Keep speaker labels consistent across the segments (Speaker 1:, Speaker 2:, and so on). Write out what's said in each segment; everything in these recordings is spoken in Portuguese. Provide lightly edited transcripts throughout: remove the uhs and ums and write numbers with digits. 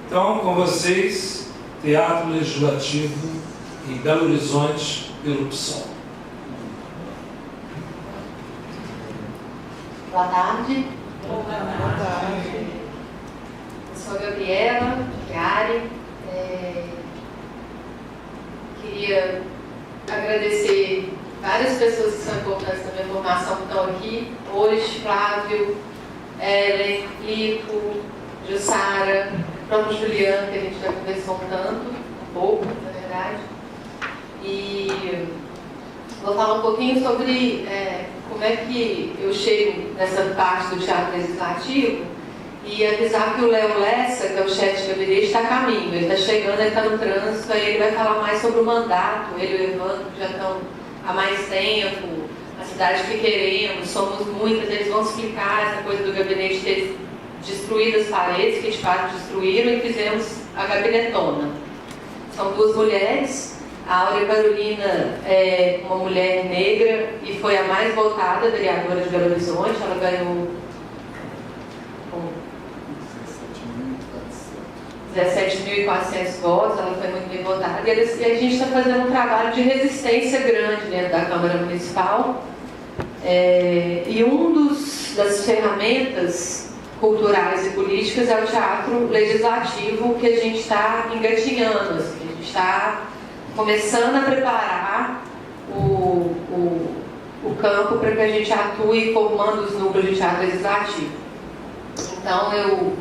Speaker 1: Então, com vocês, Teatro Legislativo em Belo Horizonte, pelo PSOL.
Speaker 2: Boa tarde.
Speaker 3: Boa tarde.
Speaker 2: Eu sou a Gabriela Chiari. Queria agradecer várias pessoas que são importantes na minha formação que estão aqui hoje: Flávio, Ellen, Lico, Jussara, o próprio Juliano, que a gente já conversou um pouco, na verdade. E vou falar um pouquinho sobre como é que eu chego nessa parte do teatro legislativo e avisar que o Léo Lessa, que é o chefe de gabinete, está a caminho. Ele está chegando, ele está no trânsito, aí ele vai falar mais sobre o mandato. Ele e o Evandro já estão há mais tempo, a cidade que queremos, somos muitas, eles vão explicar essa coisa do gabinete ter destruído as paredes, que de fato destruíram, e fizemos a gabinetona. São duas mulheres. A Áurea Carolina é uma mulher negra e foi a mais votada vereadora de Belo Horizonte. Ela ganhou 17.400 votos, ela foi muito bem votada. E a gente está fazendo um trabalho de resistência grande dentro da Câmara Municipal. E das ferramentas culturais e políticas é o teatro legislativo, que a gente está engatinhando, assim, a gente está começando a preparar o campo para que a gente atue formando os núcleos de teatro legislativo. Então, eu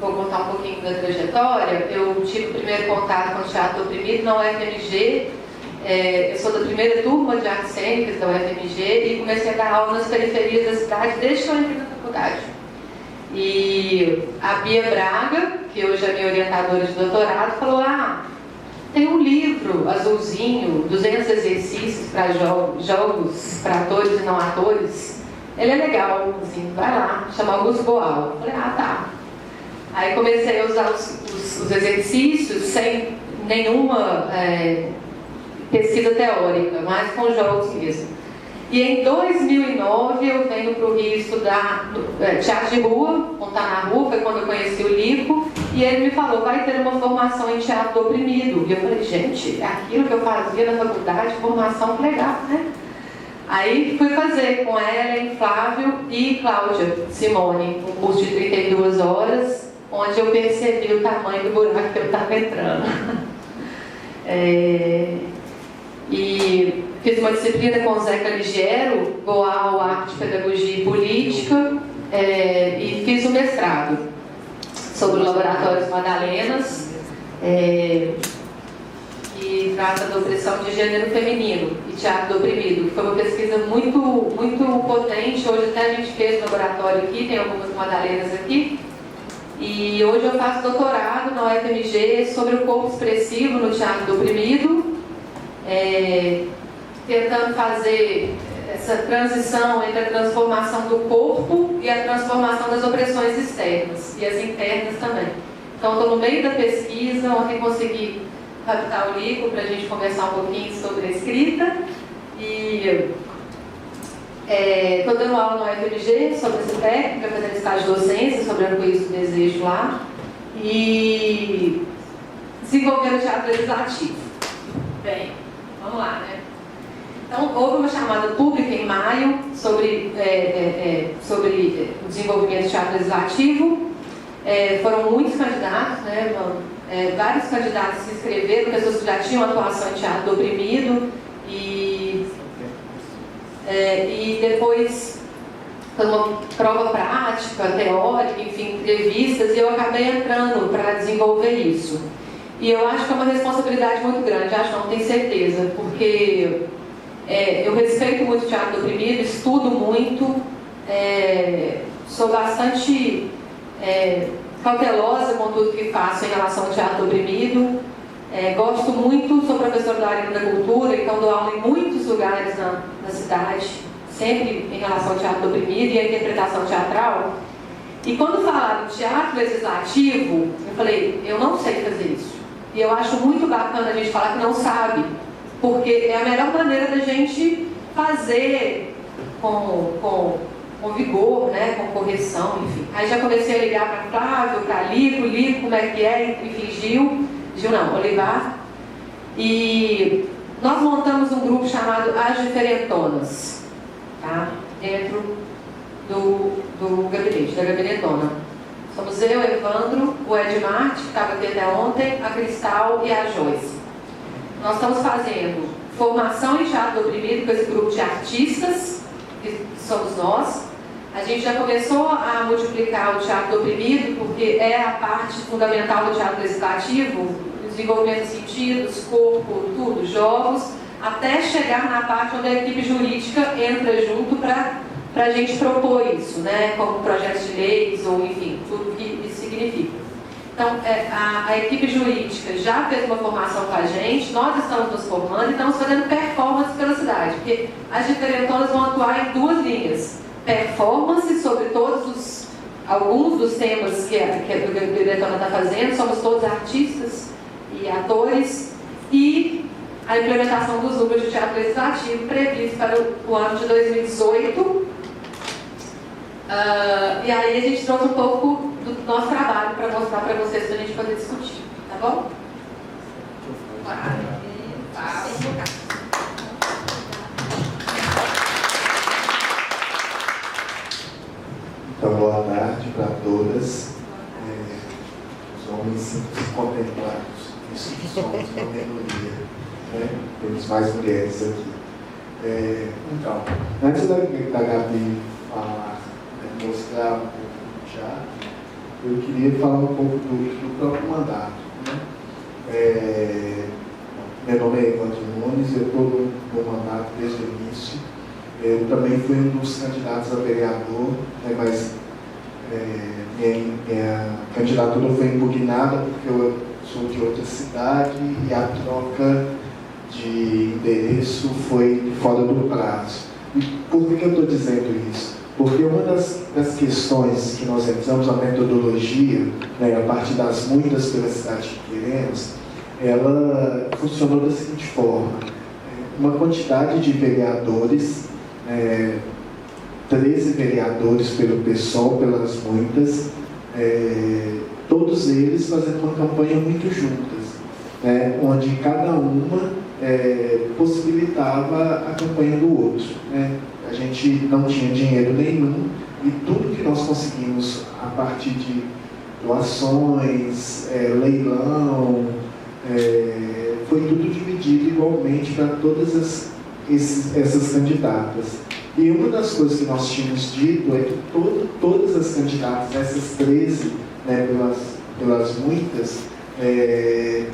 Speaker 2: vou contar um pouquinho da trajetória. Eu tive o primeiro contato com o teatro oprimido na UFMG. Eu sou da primeira turma de artes cênicas da UFMG e comecei a dar aula nas periferias da cidade desde que eu entrei na faculdade. E a Bia Braga, que hoje é minha orientadora de doutorado, falou: tem um livro azulzinho, 200 exercícios para jogos para atores e não atores. Ele é legal, assim, vai lá, chama Augusto Boal. Eu falei: tá. Aí comecei a usar os exercícios sem nenhuma pesquisa teórica, mas com jogos mesmo. E em 2009 eu venho para o Rio estudar teatro de rua, montar na rua, foi quando eu conheci o Lico, e ele me falou: vai ter uma formação em teatro do oprimido. E eu falei: gente, é aquilo que eu fazia na faculdade, formação legal, né? Aí fui fazer com Ellen, Flávio e Cláudia Simone, um curso de 32 horas, onde eu percebi o tamanho do buraco que eu estava entrando. E fiz uma disciplina com o Zeca Ligiero, Boal, Arte, Pedagogia e Política, e fiz um mestrado sobre os laboratórios Madalenas, que trata da opressão de gênero feminino e teatro do oprimido. Foi uma pesquisa muito, muito potente. Hoje até a gente fez um laboratório aqui, tem algumas Madalenas aqui. E hoje eu faço doutorado na UFMG sobre o corpo expressivo no teatro do oprimido, tentando fazer essa transição entre a transformação do corpo e a transformação das opressões externas e as internas também. Então, estou no meio da pesquisa. Ontem consegui captar o Lico para a gente conversar um pouquinho sobre a escrita. E estou dando aula no UFMG sobre essa técnica, fazendo estágio de docência sobre a Arco-Íris do Desejo lá, e desenvolvendo teatro legislativo. Bem, vamos lá, né? Então, houve uma chamada pública em maio sobre o desenvolvimento do teatro legislativo. Foram muitos candidatos, né? Vários candidatos se inscreveram, pessoas que já tinham atuação em teatro do oprimido, e depois foi uma prova prática, teórica, enfim, entrevistas, e eu acabei entrando para desenvolver isso. E eu acho que é uma responsabilidade muito grande, acho, não tenho certeza, porque eu respeito muito o teatro do oprimido, estudo muito, sou bastante cautelosa com tudo que faço em relação ao teatro do oprimido. Gosto muito, sou professora da área da cultura, então dou aula em muitos lugares na cidade, sempre em relação ao teatro do oprimido e a interpretação teatral. E quando falaram de teatro legislativo, eu falei: eu não sei fazer isso. E eu acho muito bacana a gente falar que não sabe, porque é a melhor maneira da gente fazer com com vigor, né, com correção, enfim. Aí já comecei a ligar para Flávio, para Lico, como é que é, enfim, Gil não, Olivar. E nós montamos um grupo chamado As Diferentonas, tá? Dentro do gabinete, da gabinetona. Somos eu, Evandro, o Edmar, que estava aqui até ontem, a Cristal e a Joyce. Nós estamos fazendo formação em teatro do oprimido com esse grupo de artistas, que somos nós. A gente já começou a multiplicar o teatro do oprimido, porque é a parte fundamental do teatro legislativo, desenvolvimento de sentidos, corpo, tudo, jogos, até chegar na parte onde a equipe jurídica entra junto para a gente propor isso, né, como projetos de leis, ou enfim, tudo que isso significa. Então, a equipe jurídica já fez uma formação com a gente, nós estamos nos formando e estamos fazendo performance pela cidade, porque as diferentonas vão atuar em duas linhas. Performance sobre alguns dos temas que a Diferentona está fazendo, somos todos artistas e atores, e a implementação dos núcleos de teatro legislativo previsto para o ano de 2018. E aí a gente trouxe um pouco do nosso trabalho para mostrar para vocês, para a gente poder discutir, tá bom?
Speaker 4: Então, boa tarde para todas. Os homens simples contemplados, isso que somos uma minoria, né? Temos mais mulheres aqui. Então, antes da Gabi falar, mostrar um pouco do teatro, eu queria falar um pouco do próprio mandato, né? Meu nome é Evandro Nunes, eu estou no mandato desde o início. Eu também fui um dos candidatos a vereador, né, mas minha candidatura foi impugnada porque eu sou de outra cidade e a troca de endereço foi fora do prazo. E por que eu estou dizendo isso? Porque uma das questões que nós entramos na metodologia, né, a partir das muitas pela cidade que queremos, ela funcionou da seguinte forma: uma quantidade de vereadores, 13 vereadores pelo PSOL, pelas muitas, todos eles fazendo uma campanha muito juntas, né, onde cada uma possibilitava a campanha do outro, né. A gente não tinha dinheiro nenhum e tudo que nós conseguimos a partir de doações, leilão, foi tudo dividido igualmente para todas essas candidatas. E uma das coisas que nós tínhamos dito é que todas as candidatas, essas 13, né, pelas muitas,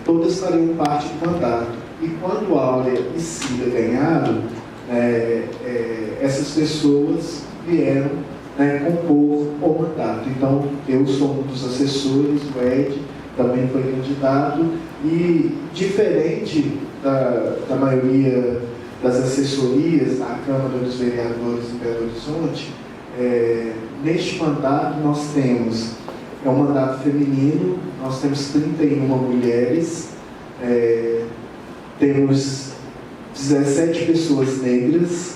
Speaker 4: todas fariam parte do mandato. E quando Áurea e Cida ganharam, essas pessoas vieram, né, compor o mandato. Então, eu sou um dos assessores, o Ed também foi candidato, e diferente da maioria das assessorias da Câmara dos Vereadores em Belo Horizonte, neste mandato nós temos, um mandato feminino, nós temos 31 mulheres, temos 17 pessoas negras,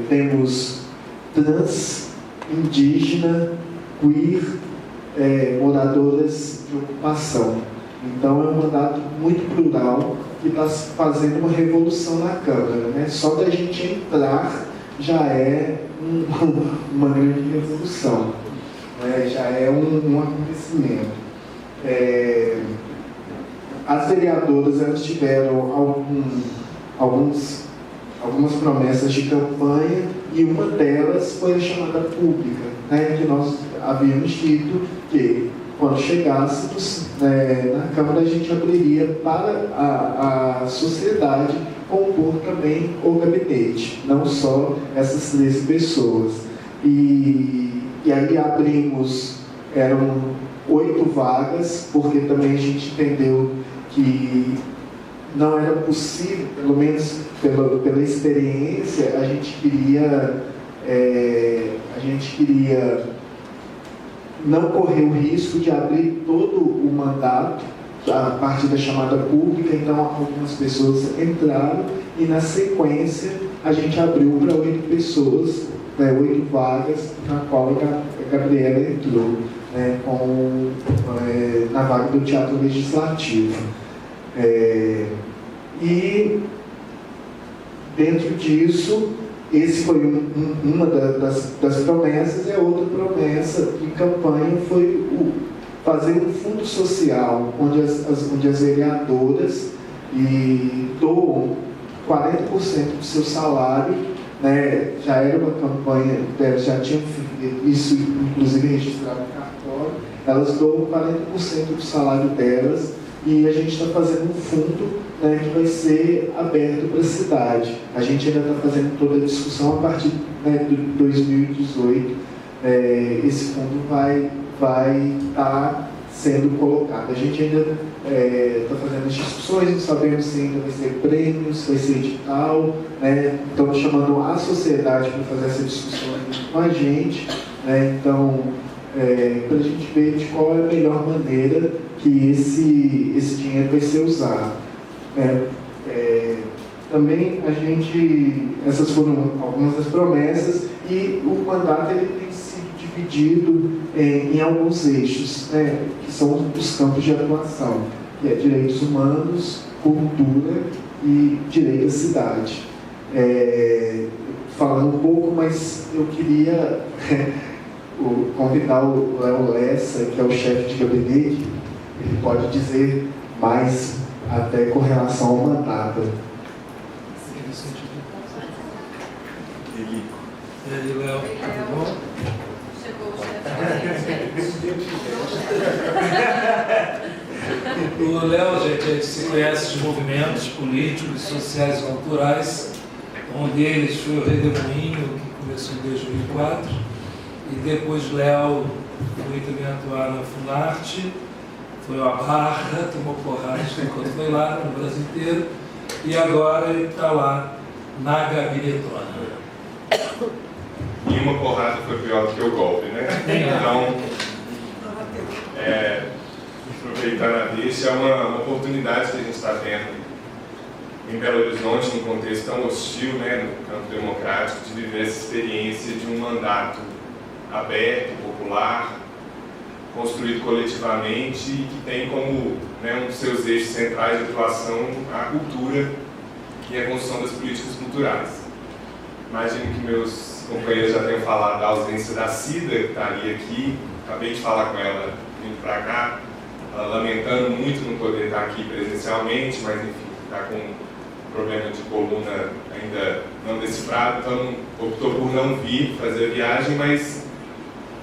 Speaker 4: temos trans, indígena, queer, moradoras de ocupação. Então é um mandato muito plural que está fazendo uma revolução na Câmara, né? Só da gente entrar já é uma grande revolução, né? Já é um acontecimento. As vereadoras, elas tiveram algumas promessas de campanha e uma delas foi a chamada pública, né, que nós havíamos dito que quando chegássemos na Câmara a gente abriria para a sociedade compor também o gabinete, não só essas 13 pessoas. E aí abrimos, eram 8 vagas, porque também a gente entendeu que não era possível, pelo menos pela experiência, a gente queria não correr o risco de abrir todo o mandato a partir da chamada pública. Então algumas pessoas entraram e na sequência a gente abriu para 8 pessoas 8 vagas, na qual a Gabriela entrou, né, na vaga do Teatro Legislativo. E, dentro disso, esse foi uma das promessas, e a outra promessa de campanha foi fazer um fundo social, onde as vereadoras doam 40% do seu salário, né? Já era uma campanha, já tinham isso inclusive registrado no cartório, elas doam 40% do salário delas, e a gente está fazendo um fundo, né, que vai ser aberto para a cidade. A gente ainda está fazendo toda a discussão a partir, né, de 2018. Esse fundo vai estar sendo colocado. A gente ainda está fazendo as discussões, não sabemos se ainda vai ser prêmio, se vai ser edital, né? Estamos chamando a sociedade para fazer essa discussão com a gente, né? Então, para a gente ver de qual é a melhor maneira que esse dinheiro vai ser usado. Também essas foram algumas das promessas, e o mandato ele tem sido dividido em alguns eixos, né, que são os campos de atuação, que é direitos humanos, cultura e direito à cidade. Falando um pouco, mas eu queria convidar o Léo Lessa, que é o chefe de gabinete, ele pode dizer mais até com relação ao mandato.
Speaker 1: E aí, Léo, tudo bom?
Speaker 3: Chegou o chefe.
Speaker 1: O Léo, gente, se conhece de movimentos políticos, sociais e culturais. Um deles foi o Redemoinho, que começou em 2004. E depois Léo foi também atuar na Funarte, foi a Barra, tomou porrada enquanto foi lá no Brasil inteiro. E agora ele está lá na Gabinetona.
Speaker 5: E uma porrada foi pior do que o golpe, né? Então, aproveitando a deixa, é uma oportunidade que a gente está tendo em Belo Horizonte, num contexto tão hostil, né, no campo democrático, de viver essa experiência de um mandato aberto, popular, construído coletivamente e que tem como, né, um dos seus eixos centrais de atuação a cultura e a construção das políticas culturais. Imagino que meus companheiros já tenham falado da ausência da Cida, que estaria aqui. Acabei de falar com ela vindo para cá, ela lamentando muito não poder estar aqui presencialmente, mas enfim, está com um problema de coluna ainda não decifrado, então optou por não vir fazer a viagem, mas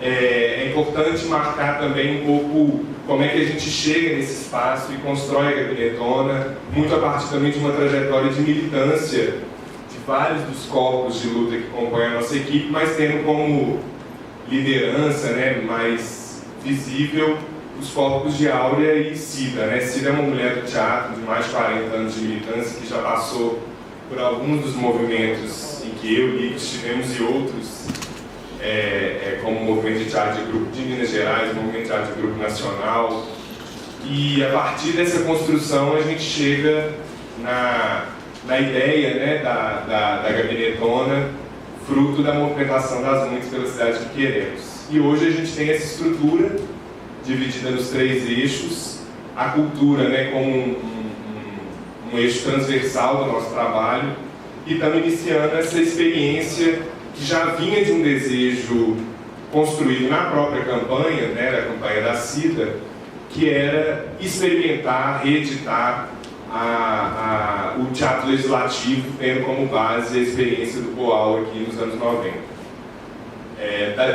Speaker 5: é importante marcar também um pouco como é que a gente chega nesse espaço e constrói a Gabinetona, muito a partir também de uma trajetória de militância de vários dos corpos de luta que compõem a nossa equipe, mas tendo como liderança, né, mais visível os corpos de Áurea e Cida. Né? Cida é uma mulher do teatro de mais de 40 anos de militância que já passou por alguns dos movimentos em que eu e Lico estivemos e outros, como o movimento de teatro de grupo de Minas Gerais, o movimento de teatro de grupo nacional. E a partir dessa construção a gente chega na ideia, né, da Gabinetona, fruto da movimentação das muitas pela cidade que queremos. E hoje a gente tem essa estrutura dividida nos 3 eixos, a cultura, né, como um eixo transversal do nosso trabalho, e estamos iniciando essa experiência que já vinha de um desejo construído na própria campanha, né, da campanha da Cida, que era experimentar, reeditar o teatro legislativo, tendo como base a experiência do Boal aqui nos anos 90.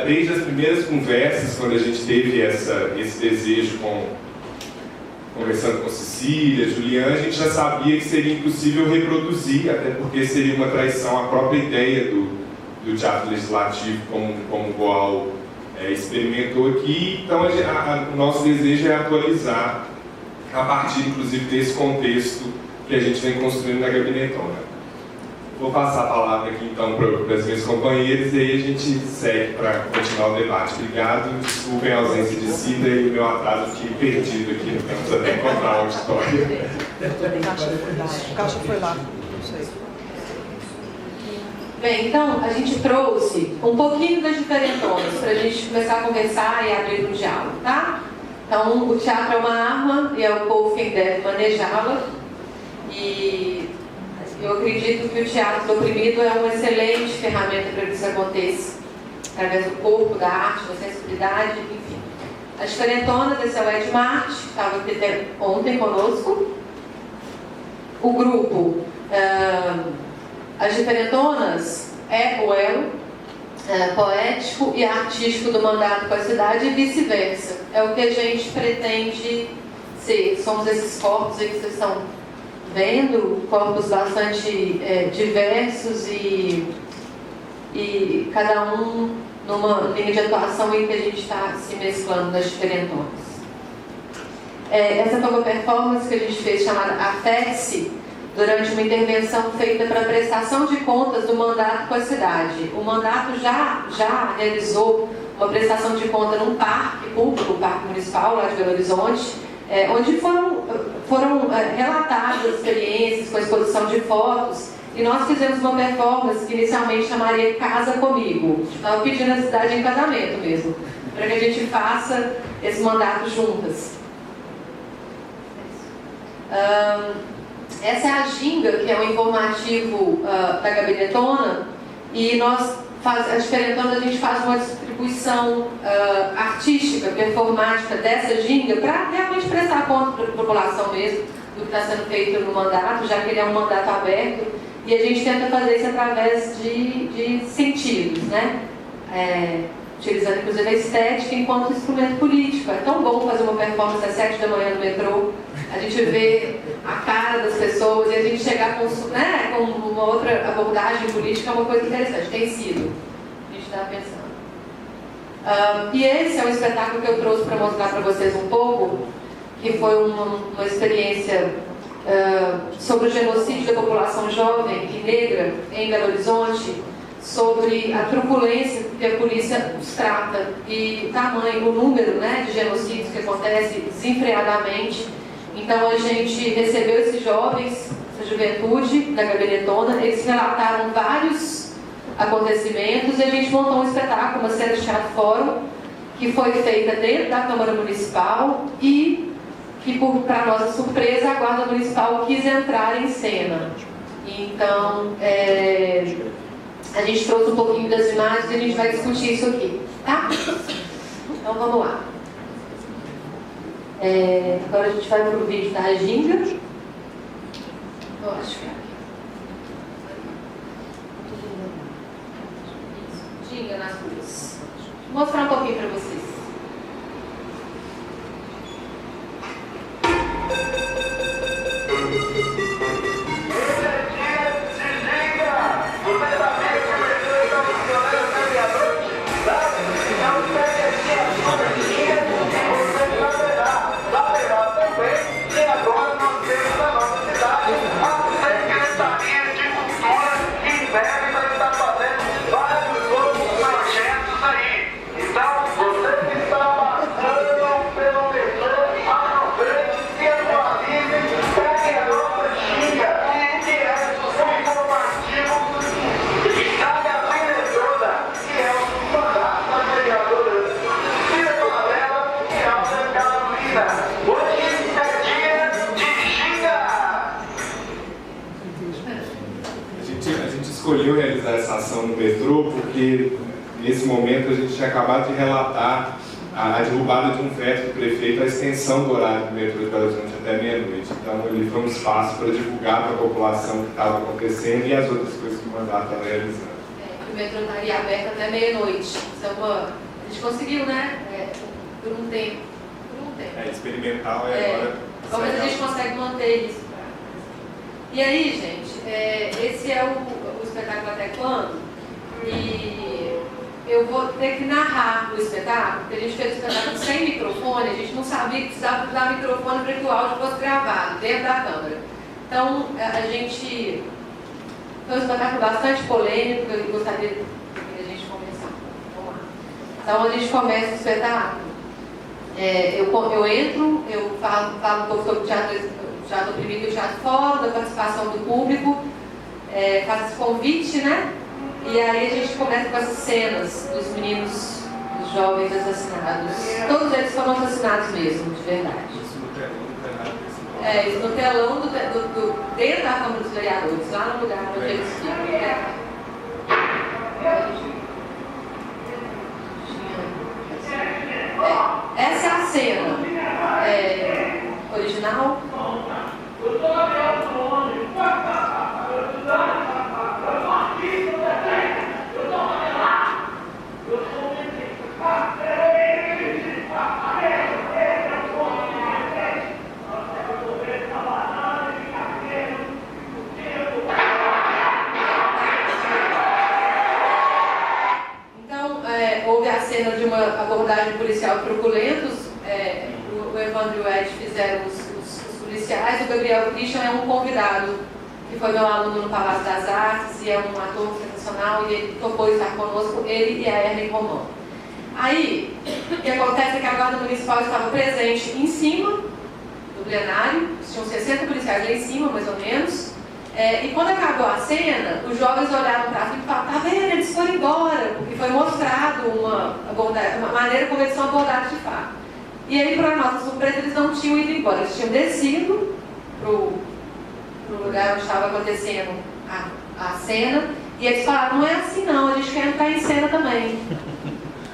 Speaker 5: Desde as primeiras conversas, quando a gente teve esse desejo, conversando com Cecília, Juliana, a gente já sabia que seria impossível reproduzir, até porque seria uma traição à própria ideia do teatro legislativo, como o Boal experimentou aqui. Então, o nosso desejo é atualizar a partir, inclusive, desse contexto que a gente vem construindo na Gabinetona. Vou passar a palavra aqui, então, para as minhas companheiras, e aí a gente segue para continuar o debate. Obrigado, desculpem a ausência de Cida e o meu atraso, fiquei perdido aqui no campo até encontrar o auditório.
Speaker 3: O caixa foi lá, não sei.
Speaker 2: Bem, então a gente trouxe um pouquinho das diferentonas para a gente começar a conversar e abrir um diálogo, tá? Então, o teatro é uma arma e é o povo quem deve manejá-la. E eu acredito que o teatro do oprimido é uma excelente ferramenta para que isso aconteça, através do corpo, da arte, da sensibilidade, enfim. A diferentona desse é o Ed Marte, que estava aqui até ontem conosco. O grupo As Diferentonas é o elo poético e artístico do mandato com a cidade e vice-versa. É o que a gente pretende ser. Somos esses corpos aí que vocês estão vendo, corpos bastante diversos e cada um numa linha de atuação em que a gente está se mesclando nas diferentonas. Essa foi uma performance que a gente fez chamada Afete-se, durante uma intervenção feita para prestação de contas do mandato com a cidade. O mandato já realizou uma prestação de conta num parque público, o Parque Municipal, lá de Belo Horizonte, onde foram relatadas experiências com a exposição de fotos, e nós fizemos uma performance que inicialmente chamaria Casa Comigo. Estava pedindo a cidade em casamento mesmo, para que a gente faça esse mandato juntas. Essa é a Ginga, que é o informativo da Gabinetona, e nós, a Diferentona, a gente faz uma distribuição artística, performática dessa Ginga, para realmente prestar conta para a população mesmo, do que está sendo feito no mandato, já que ele é um mandato aberto, e a gente tenta fazer isso através de sentidos, né? Utilizando inclusive a estética enquanto instrumento político. É tão bom fazer uma performance às 7 da manhã no metrô, a gente vê a cara das pessoas e a gente chegar com uma outra abordagem política é uma coisa interessante, tem sido. A gente está pensando. E esse é um espetáculo que eu trouxe para mostrar para vocês um pouco, que foi uma experiência sobre o genocídio da população jovem e negra em Belo Horizonte, sobre a truculência que a polícia os trata e o tamanho, o número, né, de genocídios que acontece desenfreadamente. Então a gente recebeu esses jovens, essa juventude da Gabinetona, eles relataram vários acontecimentos e a gente montou um espetáculo, uma série de teatro fórum, que foi feita dentro da Câmara Municipal e que, para nossa surpresa, a Guarda Municipal quis entrar em cena. Então, a gente trouxe um pouquinho das imagens e a gente vai discutir isso aqui, tá? Então vamos lá. Agora a gente vai para o vídeo da Ginga. Eu acho que é aqui. Ginga nas luzes. Vou mostrar um pouquinho para vocês.
Speaker 5: Escolheu realizar essa ação no metrô porque nesse momento a gente tinha acabado de relatar a derrubada de um veto do prefeito, a extensão do horário do metrô de Belo Horizonte até meia-noite. Então ele foi um espaço para divulgar para a população o que estava acontecendo e as outras coisas que o mandato estava realizando.
Speaker 2: O metrô estaria aberto até meia-noite. A gente conseguiu, né? Por um tempo.
Speaker 5: Experimental agora.
Speaker 2: Talvez a gente consegue manter isso. E aí, gente, esse é o espetáculo Até Quando? E eu vou ter que narrar o espetáculo, porque a gente fez o espetáculo sem microfone, a gente não sabia que precisava usar microfone para que o áudio fosse gravado dentro da câmera. Então, a gente... Foi um espetáculo bastante polêmico, eu gostaria que a gente começar. Vamos lá. Então, a gente começa o espetáculo. Eu entro, eu falo um pouco sobre o teatro oprimido e o teatro fora, da participação do público, faço esse convite, né? E aí a gente começa com essas cenas dos meninos, dos jovens assassinados. Todos eles foram assassinados mesmo, de verdade.
Speaker 5: Isso no telão,
Speaker 2: Isso no telão dentro da Câmara dos Vereadores, lá no lugar onde eles ficam. Essa é a cena original. Houve a cena de uma abordagem policial truculentos, o Evandro e o Ed fizeram os policiais, o Gabriel Christian é um convidado, que foi meu aluno no Palácio das Artes, e é um ator sensacional, e ele topou estar conosco, ele e a Erlen Romão. Aí, o que acontece é que a Guarda Municipal estava presente em cima do plenário, tinham 60 policiais lá em cima, mais ou menos. E quando acabou a cena, os jovens olharam para cima e falaram: tá vendo, eles foram embora, porque foi mostrado uma maneira como eles são abordados de fato. E aí, para nossa surpresa, eles não tinham ido embora, eles tinham descido para o lugar onde estava acontecendo a cena, e eles falaram: não é assim não, a gente quer entrar em cena também,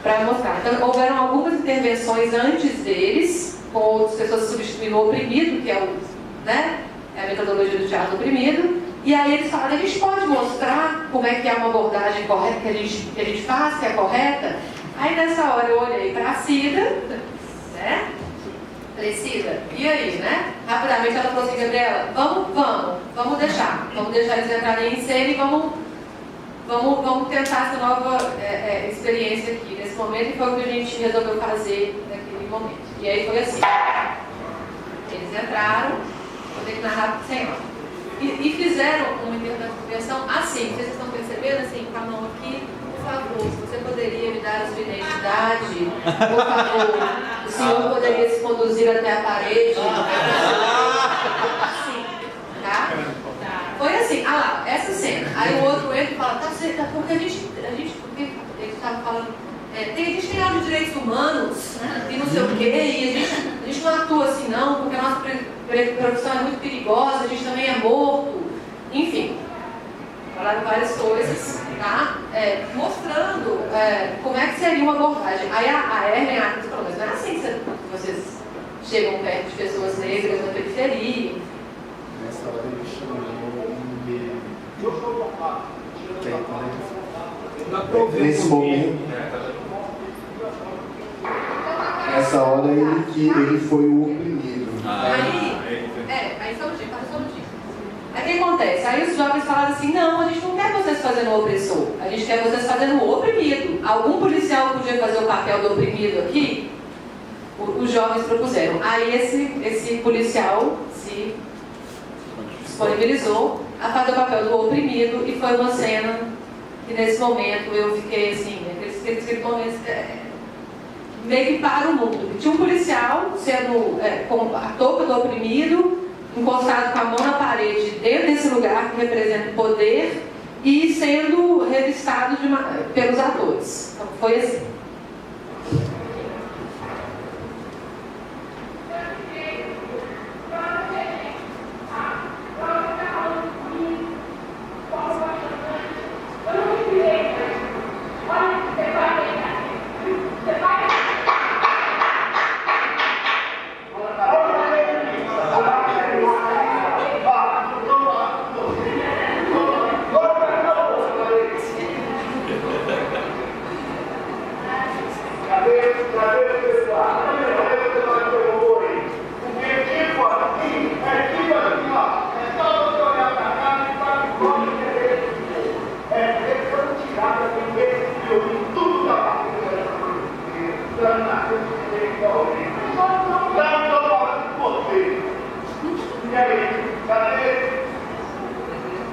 Speaker 2: para mostrar. Então, houveram algumas intervenções antes deles, com outras pessoas substituindo o oprimido, que é a metodologia do teatro oprimido, e aí eles falaram: a gente pode mostrar como é que é uma abordagem correta que a gente faz, que é correta? Aí nessa hora eu olhei para a Cida, né? Falei: Cida, e aí, né? Rapidamente ela falou assim: Gabriela, vamos deixar eles entrarem em cena e vamos tentar essa nova experiência aqui, nesse momento, e foi o que a gente resolveu fazer naquele momento. E aí foi assim, eles entraram, vou ter que narrar sem hora, e fizeram uma intervenção assim, vocês estão percebendo, assim, com a mão aqui: por favor, você poderia me dar a sua identidade? Por favor, o senhor poderia se conduzir até a parede? Assim, tá? Foi assim, lá, essa cena. Aí o outro entra e fala: tá certo, porque a gente ele estava falando, a gente tem aula de direitos humanos, e não sei o quê, e a gente não atua assim não, porque a nossa profissão é muito perigosa, a gente também é morto, enfim. Falaram várias coisas, tá? Mostrando como é que seria uma abordagem. Aí a Erlen falou: mas não é assim que vocês chegam perto de pessoas negras na periferia.
Speaker 4: Nessa hora ele chamou nesse momento, nessa hora ele foi o oprimido.
Speaker 2: Aí só um dia. Aí o que acontece? Aí os jovens falaram assim: não, a gente não quer vocês fazendo o opressor, a gente quer vocês fazendo o oprimido. Algum policial podia fazer o papel do oprimido aqui? Os jovens propuseram. Aí esse policial se disponibilizou a fazer o papel do oprimido, e foi uma cena que nesse momento eu fiquei assim, aqueles momentos meio que para o mundo. Tinha um policial sendo com a touca do oprimido, encostado com a mão na parede dentro desse lugar que representa o poder, e sendo revistado pelos atores. Então foi assim.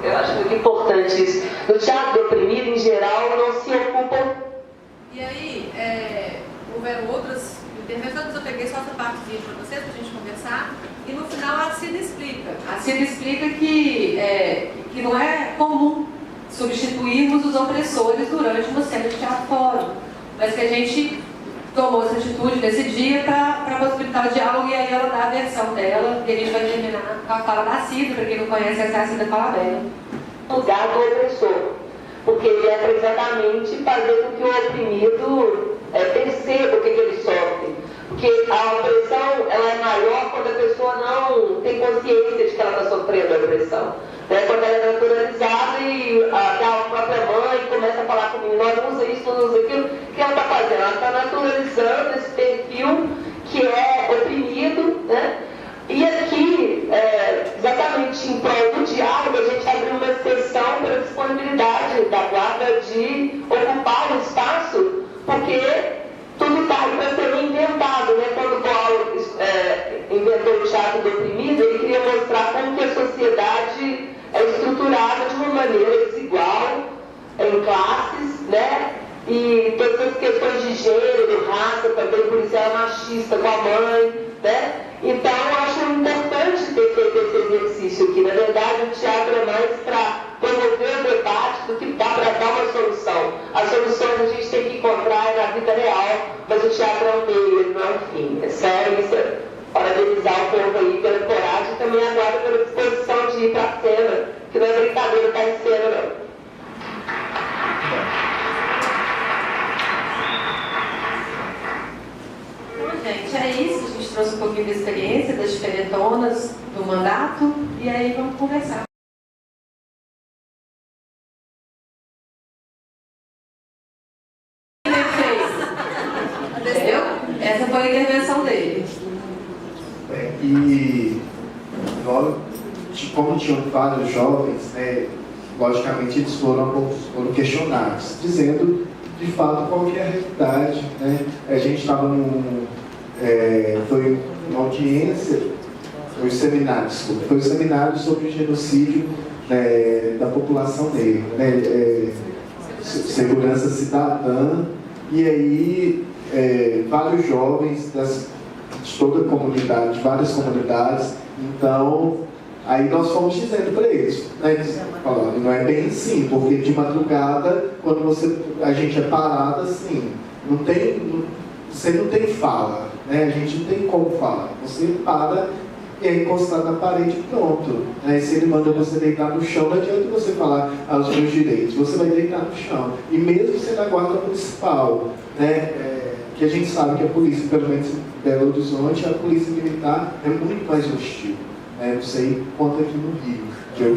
Speaker 6: Eu acho muito importante isso. No teatro oprimido, em geral, não se ocupa.
Speaker 2: E aí, houveram outras intervenções, eu peguei só essa partezinha para vocês, para a gente conversar, e no final a Cida explica. A Cida explica que não é comum substituirmos os opressores durante uma cena de teatro fórum, mas que a gente tomou essa atitude nesse dia para possibilitar o diálogo, e aí ela dá a versão dela, e a gente vai terminar com a fala da Cida. Para quem não conhece, essa é a Cida Falabella.
Speaker 6: Lugar do opressor, porque ele é para exatamente fazer com que o oprimido perceba o que ele sofre. Porque a opressão ela é maior quando a pessoa não tem consciência de que ela está sofrendo a opressão. Quando ela é naturalizada e a própria mãe começa a falar comigo, nós não usa isso, não usa aquilo, o que ela está fazendo? Ela está naturalizando esse perfil que é oprimido, né? E aqui, exatamente em prol do diálogo, a gente abriu uma exceção para a disponibilidade da guarda de ocupar o espaço, porque tudo está aí para ser inventado, né? Quando o Paulo inventou o teatro do oprimido, ele queria mostrar como que a sociedade é estruturada de uma maneira desigual, em classes, né? E todas as questões de gênero, raça, também policial machista com a mãe, né? Então eu acho importante ter feito esse exercício aqui. Na verdade, o teatro é mais para promover o debate do que dá para dar uma solução. As soluções a gente tem que encontrar na vida real, mas o teatro é um meio, ele não é um fim. É sério isso. Parabenizar o povo aí pela coragem e também agora pela disposição de ir para a cena, que não é brincadeira estar em cena, não.
Speaker 2: Gente, é isso. A gente trouxe um pouquinho da experiência, das diferentonas do mandato, e aí vamos conversar. Entendeu? Essa foi a intervenção dele.
Speaker 4: E nós, como tinham vários jovens, né, logicamente eles foram questionados, dizendo de fato qual que é a realidade, né? A gente estava foi uma audiência, foi um seminário sobre o genocídio, né, da população negra, né, segurança cidadã, e aí vários jovens de toda a comunidade, várias comunidades. Então aí nós fomos dizendo para eles, né, falando, não é bem assim, porque de madrugada, quando a gente é parado assim, você não tem fala, né? A gente não tem como falar. Você para e é encostado na parede e pronto. Né? Se ele manda você deitar no chão, não adianta você falar aos meus direitos, você vai deitar no chão. E mesmo sendo a guarda municipal, né? Que a gente sabe que a polícia, pelo menos em Belo Horizonte, a polícia militar é muito mais hostil. Não sei quanto aqui no Rio. Eu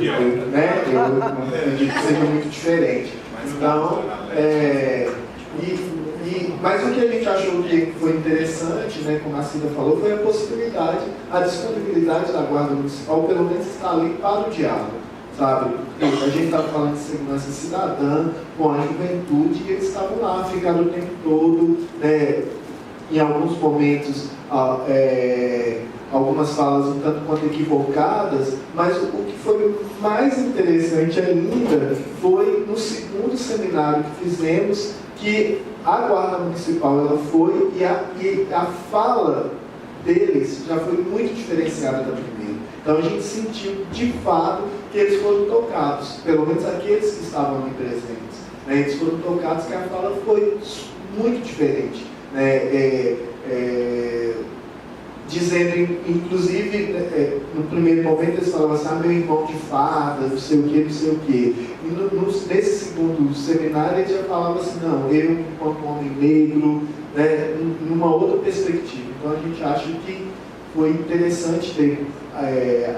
Speaker 4: acredito que seja muito diferente. Então, mas o que a gente achou que foi interessante, né, como a Cida falou, foi a possibilidade, a disponibilidade da Guarda Municipal, pelo menos estar ali para o diálogo, sabe? A gente estava falando de segurança cidadã com a juventude e eles estavam lá, ficaram o tempo todo, né, em alguns momentos, algumas falas um tanto quanto equivocadas, mas o que foi mais interessante ainda foi no segundo seminário que fizemos, que a Guarda Municipal ela foi e a fala deles já foi muito diferenciada da primeira. Então a gente sentiu de fato que eles foram tocados, pelo menos aqueles que estavam ali presentes, né? Eles foram tocados, que a fala foi muito diferente, né? Dizendo, inclusive, no primeiro momento eles falavam assim, meu irmão de farda, não sei o que, não sei o que. E nesse segundo seminário ele já falava assim, não, eu enquanto homem negro, né, numa outra perspectiva. Então a gente acha que foi interessante ter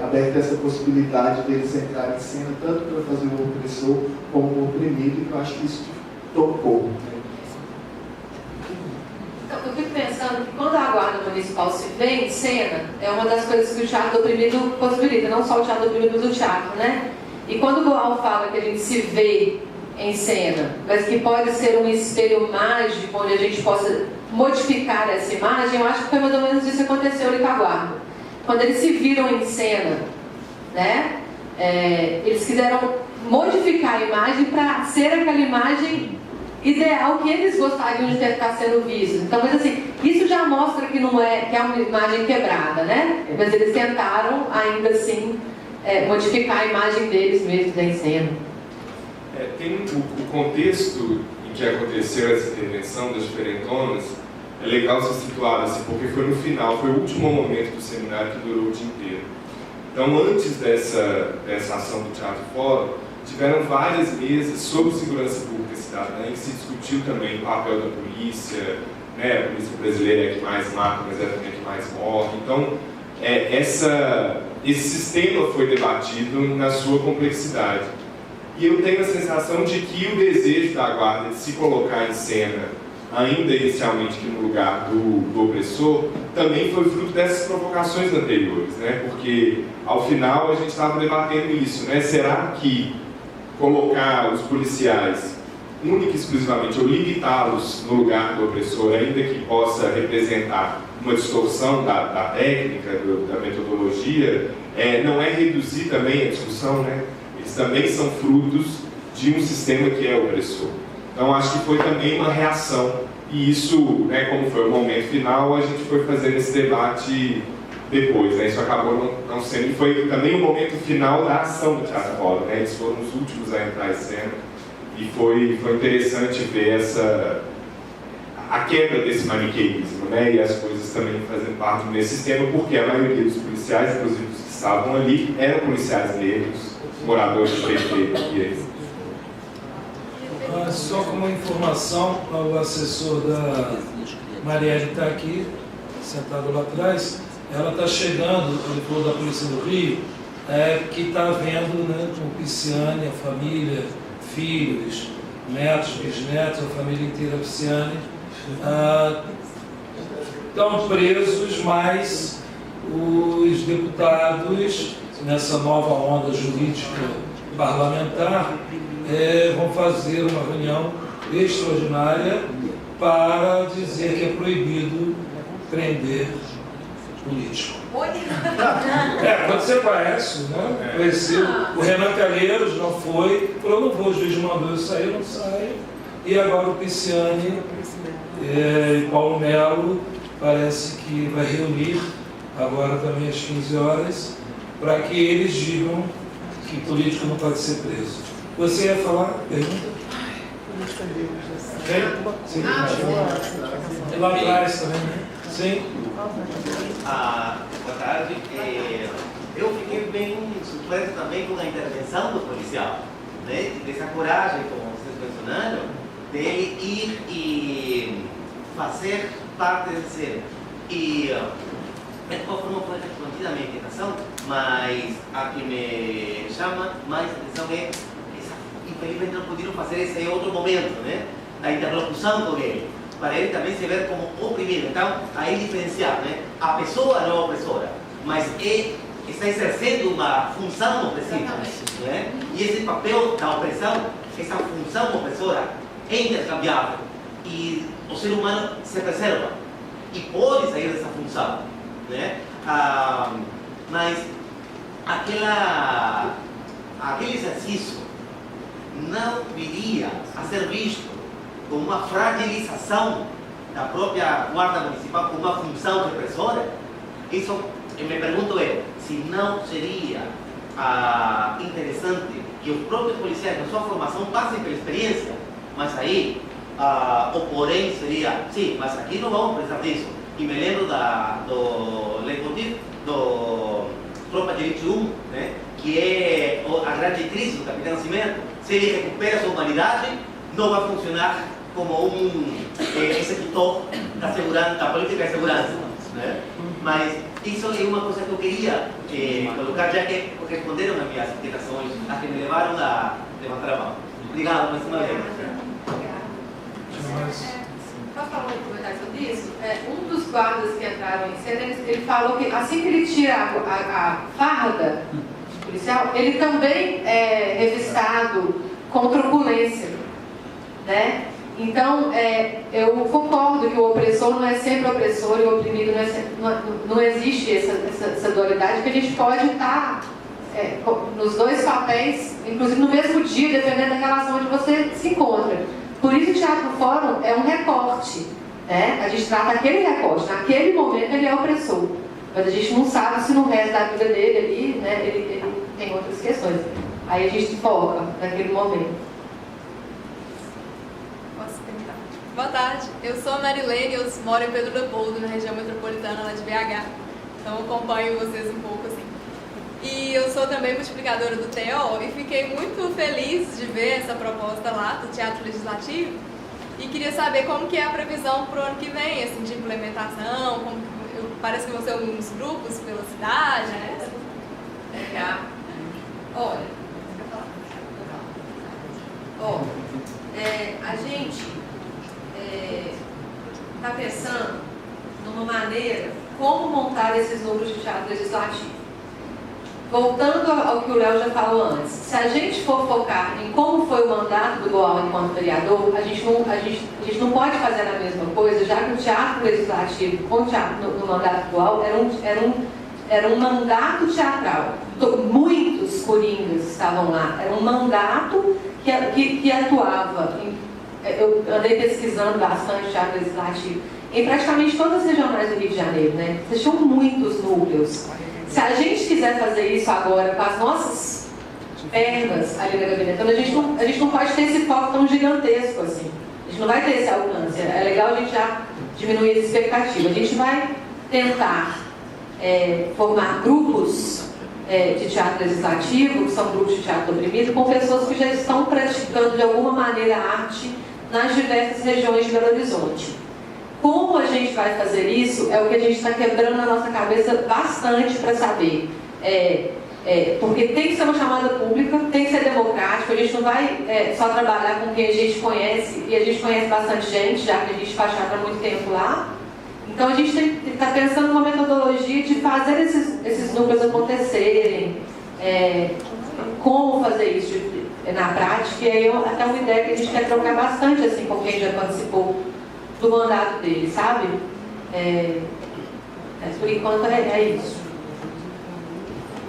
Speaker 4: aberto essa possibilidade deles entrarem em cena, tanto para fazer o opressor como o oprimido, e eu acho que isso tocou.
Speaker 2: Eu fico pensando que quando a Guarda Municipal se vê em cena, é uma das coisas que o teatro do oprimido possibilita, não só o teatro do oprimido, mas o teatro, né? E quando o Boal fala que a gente se vê em cena, mas que pode ser um espelho mágico, onde a gente possa modificar essa imagem, eu acho que foi mais ou menos isso que aconteceu ali com a Guarda. Quando eles se viram em cena, né? Eles quiseram modificar a imagem para ser aquela imagem ideal que eles gostariam de ter estar sendo visto. Então, mas assim, isso já mostra que não que é uma imagem quebrada, né? Mas eles tentaram ainda assim modificar a imagem deles mesmos em cena.
Speaker 5: Tem o contexto em que aconteceu essa intervenção das diferentonas, é legal ser situado assim, porque foi no final, foi o último momento do seminário que durou o dia inteiro. Então, antes dessa ação do Teatro Fórum, tiveram várias mesas sobre segurança pública cidadã, em que se discutiu também o papel da polícia, né? A polícia brasileira é a que mais mata, mas é também a que mais morre. Então, esse sistema foi debatido na sua complexidade. E eu tenho a sensação de que o desejo da guarda de se colocar em cena, ainda inicialmente aqui no lugar do opressor, também foi fruto dessas provocações anteriores, né? Porque, ao final, a gente estava debatendo isso, né? Será que colocar os policiais única e exclusivamente, ou limitá-los no lugar do opressor, ainda que possa representar uma distorção da técnica, da metodologia, não é reduzir também a discussão, né? Eles também são frutos de um sistema que é opressor. Então, acho que foi também uma reação, e isso, né, como foi o momento final, a gente foi fazendo esse debate depois, né? Isso acabou não sendo, e foi também o momento final da ação do Teatro Fórum, né? Eles foram os últimos a entrar em cena, e foi interessante ver a quebra desse maniqueísmo, né? E as coisas também fazendo parte desse sistema, porque a maioria dos policiais, inclusive os que estavam ali, eram policiais negros, moradores do PT.
Speaker 1: Só como informação, o assessor da Marielle está aqui, sentado lá atrás, ela está chegando, ele falou da Polícia do Rio, que está vendo, né, com o Pisciani, a família, filhos, netos, bisnetos, a família inteira Pisciani, estão presos, mas os deputados, nessa nova onda jurídica parlamentar, vão fazer uma reunião extraordinária para dizer que é proibido prender político. Quando você conhece, né? Conheceu. O Renan Calheiros não foi, falou, não vou, o juiz mandou eu sair, eu não saio. E agora o Pisciani e Paulo Melo parece que vai reunir, agora também às 15 horas, para que eles digam que político não pode ser preso. Você ia falar? Pergunta? Sim. E lá atrás também, né? Sim.
Speaker 7: Boa tarde. Eu fiquei bem surpreso também com a intervenção do policial, né? Dessa coragem, como vocês mencionaram, dele ir e fazer parte da cena. E de qualquer forma foi respondidamente a ação, mas a que me chama mais atenção é infelizmente não puderam fazer esse outro momento, né? A interlocução com ele, para ele também se ver como oprimido. Então, aí diferenciar, né? A pessoa não é opressora, mas está exercendo uma função opressiva, né? E esse papel da opressão, essa função opressora é intercambiável e o ser humano se preserva e pode sair dessa função, né? Mas aquele exercício não viria a ser visto como uma fragilização da própria Guarda Municipal, como uma função repressora. Isso, eu me pergunto se não seria interessante que os próprios policiais, na sua formação, passem pela experiência, mas aí o porém seria, sim, mas aqui não vamos precisar disso. E me lembro do leitmotiv do Tropa de Elite 1, né, que é a grande crise do Capitão Nascimento. Se ele recupera a sua humanidade, não vai funcionar como executor da segurança, da política de segurança, né? Mas isso é uma coisa que eu queria colocar, já que responderam as minhas inquietações, as que me levaram a levantar a mão. Obrigado mais uma vez.
Speaker 2: Posso falar um comentário sobre isso? Um dos guardas que entraram em cena, ele falou que assim que ele tira a farda policial, ele também é revistado com truculência, né? Então, eu concordo que o opressor não é sempre opressor e o oprimido não existe essa dualidade, que a gente pode estar nos dois papéis, inclusive no mesmo dia, dependendo da relação onde você se encontra. Por isso o Teatro Fórum é um recorte, né? A gente trata aquele recorte, naquele momento ele é opressor, mas a gente não sabe se no resto da vida dele ali, né, ele tem outras questões. Aí a gente foca naquele momento.
Speaker 3: Boa tarde, eu sou a Marilene, eu moro em Pedro Leopoldo, na região metropolitana lá de BH. Então eu acompanho vocês um pouco assim. E eu sou também multiplicadora do TO e fiquei muito feliz de ver essa proposta lá do Teatro Legislativo. E queria saber como que é a previsão para o ano que vem, assim, de implementação, parece que vão ser alguns grupos pela cidade, né?
Speaker 2: Olha, a gente está pensando numa maneira como montar esses núcleos de teatro legislativo. Voltando ao que o Léo já falou antes, se a gente for focar em como foi o mandato do Goal enquanto vereador, a gente não pode fazer a mesma coisa, já que o teatro legislativo com o teatro no mandato do Goal era um mandato teatral. Muitos coringas estavam lá, era um mandato que atuava. Eu andei pesquisando bastante teatro legislativo em praticamente todas as regionais do Rio de Janeiro, né? Existiam muitos núcleos. Se a gente quiser fazer isso agora com as nossas pernas ali na gabinete, a gente não pode ter esse foco tão gigantesco assim. A gente não vai ter esse alcance. É legal a gente já diminuir essa expectativa. A gente vai tentar formar grupos de teatro legislativo, que são grupos de teatro oprimido, com pessoas que já estão praticando de alguma maneira a arte nas diversas regiões de Belo Horizonte. Como a gente vai fazer isso é o que a gente está quebrando na nossa cabeça bastante para saber. Porque tem que ser uma chamada pública, tem que ser democrático, a gente não vai só trabalhar com quem a gente conhece, e a gente conhece bastante gente, já que a gente faz teatro há muito tempo lá. Então a gente está pensando numa metodologia de fazer esses núcleos acontecerem, como fazer isso na prática, e aí até uma ideia que a gente quer trocar bastante assim, com quem já participou do mandato dele, sabe? Mas por enquanto é isso.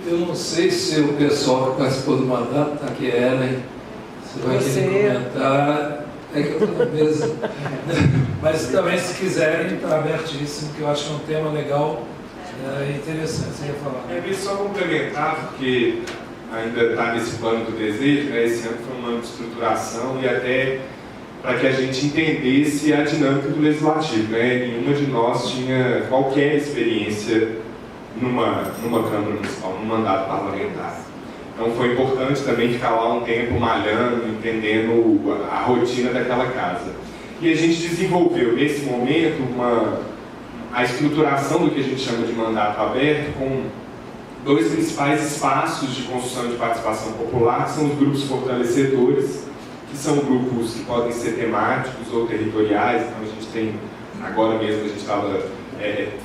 Speaker 1: Eu não sei se o pessoal que participou do mandato está aqui, Ellen, você vai querer comentar. É que eu estou na mesa. Mas também, se quiserem, está abertíssimo, que eu acho que é um tema legal e interessante. Você ia falar.
Speaker 5: Só complementar, porque ainda está nesse plano do desejo, né? Esse ano foi um ano de estruturação e até para que a gente entendesse a dinâmica do legislativo, né? Nenhuma de nós tinha qualquer experiência numa Câmara Municipal, num mandato parlamentar. Então foi importante também ficar lá um tempo malhando, entendendo a rotina daquela casa. E a gente desenvolveu, nesse momento, a estruturação do que a gente chama de mandato aberto, com dois principais espaços de construção de participação popular, que são os grupos fortalecedores, que são grupos que podem ser temáticos ou territoriais. Então a gente tem, agora mesmo a gente estava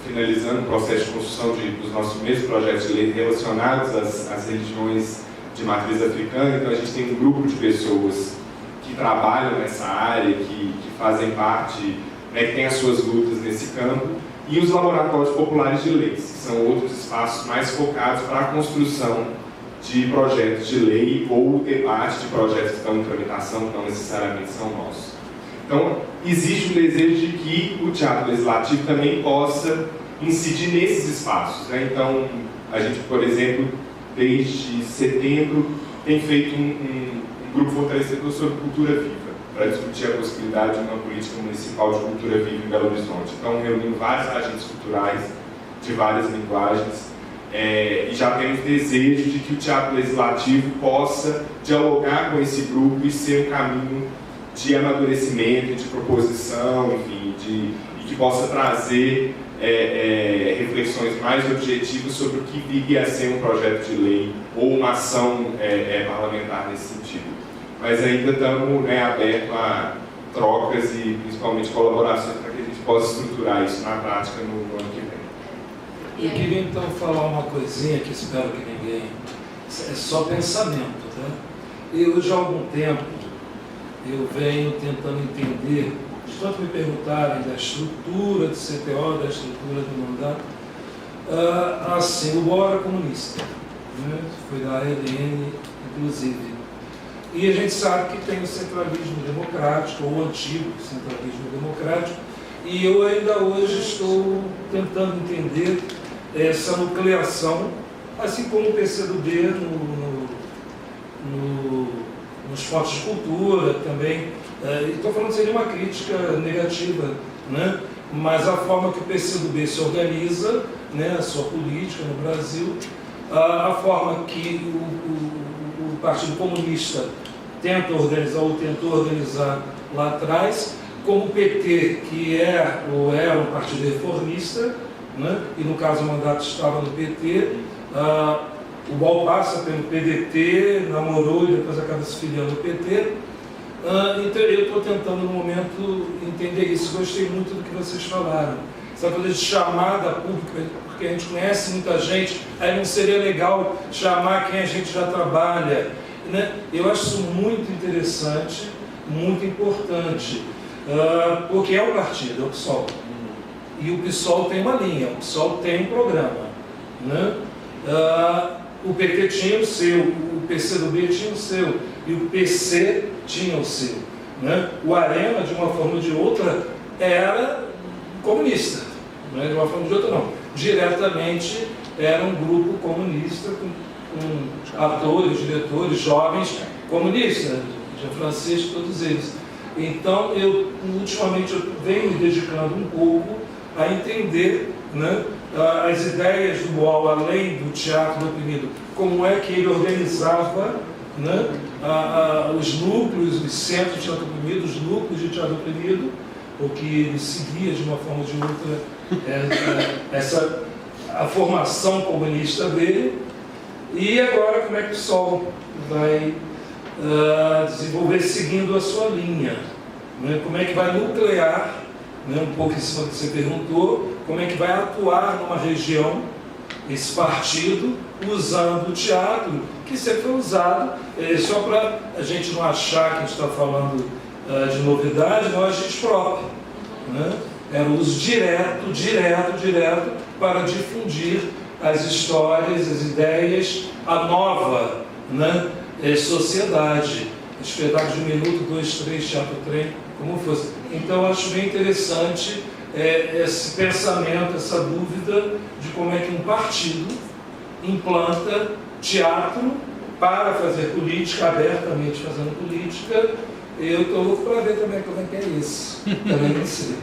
Speaker 5: finalizando o processo de construção dos nossos primeiros projetos de lei relacionados às religiões de matriz africana. Então a gente tem um grupo de pessoas que trabalham nessa área, que fazem parte, né, que tem as suas lutas nesse campo, e os laboratórios populares de leis, que são outros espaços mais focados para a construção de projetos de lei ou debate de projetos que estão em tramitação, que não necessariamente são nossos. Então, existe um desejo de que o teatro legislativo também possa incidir nesses espaços, né? Então, a gente, por exemplo, desde setembro, tem feito um grupo fortalecedor sobre cultura viva, para discutir a possibilidade de uma política municipal de cultura viva em Belo Horizonte. Então, reunindo vários agentes culturais de várias linguagens, e já temos desejo de que o teatro legislativo possa dialogar com esse grupo e ser um caminho de amadurecimento, de proposição, enfim, e que possa trazer reflexões mais objetivas sobre o que viria a ser um projeto de lei ou uma ação parlamentar nesse sentido. Mas ainda estamos abertos a trocas e principalmente colaborações para que a gente possa estruturar isso na prática no ano que vem.
Speaker 1: Eu queria então falar uma coisinha que espero que ninguém... É só pensamento, né? Eu já há algum tempo eu venho tentando entender, de tanto me perguntarem da estrutura do CTO, da estrutura do mandato, assim, o BOL era comunista, né? Foi da ALN, inclusive. E a gente sabe que tem o centralismo democrático, ou o antigo centralismo democrático, e eu ainda hoje estou tentando entender essa nucleação, assim como o PCdoB nos pontos de cultura, também estou falando sem nenhuma crítica negativa, né? Mas a forma que o PCdoB se organiza, né, a sua política no Brasil, a forma que o Partido Comunista tenta organizar ou tentou organizar lá atrás, como o PT, que ou era um partido reformista, né, e no caso o mandato estava no PT, o BOL passa pelo PDT, namorou e depois acaba se filiando ao PT. Então eu estou tentando no momento entender isso. Gostei muito do que vocês falaram. Essa coisa de chamada pública, porque a gente conhece muita gente, aí não seria legal chamar quem a gente já trabalha, né? Eu acho isso muito interessante, muito importante, porque é o partido, é o PSOL. E o PSOL tem uma linha, o PSOL tem um programa, né? O PT tinha o seu, o PCdoB tinha o seu, e o PC tinha o seu, né? O Arena, de uma forma ou de outra, era comunista, não é de uma forma ou de outra não, diretamente era um grupo comunista com atores, diretores, jovens comunistas, Jean Francisco, todos eles. Então, ultimamente eu venho me dedicando um pouco a entender, né, as ideias do UOL, além do teatro do oprimido, como é que ele organizava, né, os núcleos, os centros de teatro oprimido, os núcleos de teatro oprimido, porque ele seguia de uma forma ou de outra a formação comunista dele. E agora como é que o PSOL vai desenvolver seguindo a sua linha, né? Como é que vai nuclear, né, um pouco em cima do que você perguntou, como é que vai atuar numa região esse partido, usando o teatro, que sempre foi usado, só para a gente não achar que a gente está falando de novidade, não, a gente própria, né? Era o uso direto para difundir as histórias, as ideias, a nova, né, sociedade. Espetáculo de 1 minuto, 2, 3, teatro, trem, como fosse. Então, eu acho bem interessante esse pensamento, essa dúvida de como é que um partido implanta teatro para fazer política, abertamente fazendo política. Eu estou louco para ver também como é que é isso. Também não sei.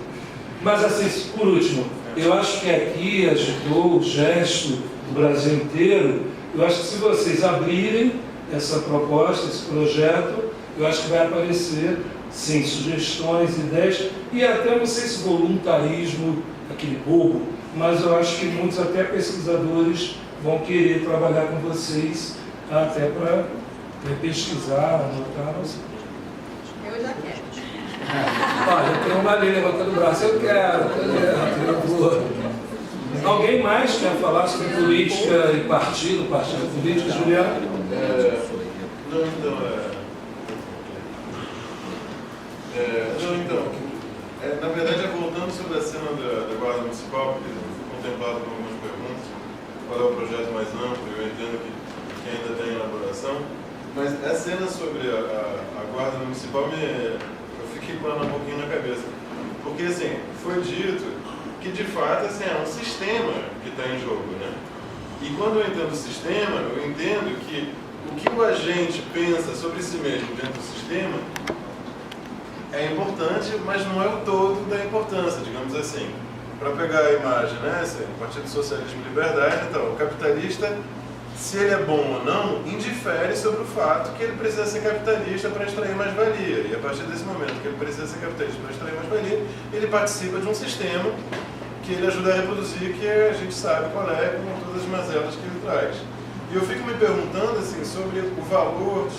Speaker 1: Mas, assim, por último, eu acho que aqui agitou o gesto do Brasil inteiro. Eu acho que se vocês abrirem essa proposta, esse projeto, eu acho que vai aparecer, sim, sugestões, ideias, e até, não sei se voluntarismo, aquele bobo, mas eu acho que muitos até pesquisadores vão querer trabalhar com vocês, até para pesquisar, anotar, não sei.
Speaker 3: Eu já quero.
Speaker 1: Olha, tem uma ali levantando o braço, eu quero. Alguém mais quer falar sobre política e partido política, Juliano?
Speaker 8: Na verdade, voltando sobre a cena da Guarda Municipal, porque eu fui contemplado com algumas perguntas, qual é o projeto mais amplo, eu entendo que ainda tem elaboração, mas a cena sobre a Guarda Municipal, eu fiquei com ela um pouquinho na cabeça, porque assim, foi dito que de fato assim, é um sistema que está em jogo, né? E quando eu entendo o sistema, eu entendo que o que o agente pensa sobre si mesmo dentro do sistema é importante, mas não é o todo da importância, digamos assim. Para pegar a imagem, né, o Partido Socialismo e Liberdade, então, o capitalista, se ele é bom ou não, indifere sobre o fato que ele precisa ser capitalista para extrair mais-valia. E a partir desse momento que ele precisa ser capitalista para extrair mais-valia, ele participa de um sistema que ele ajuda a reproduzir, que a gente sabe qual é, com todas as mazelas que ele traz. E eu fico me perguntando assim, sobre o valor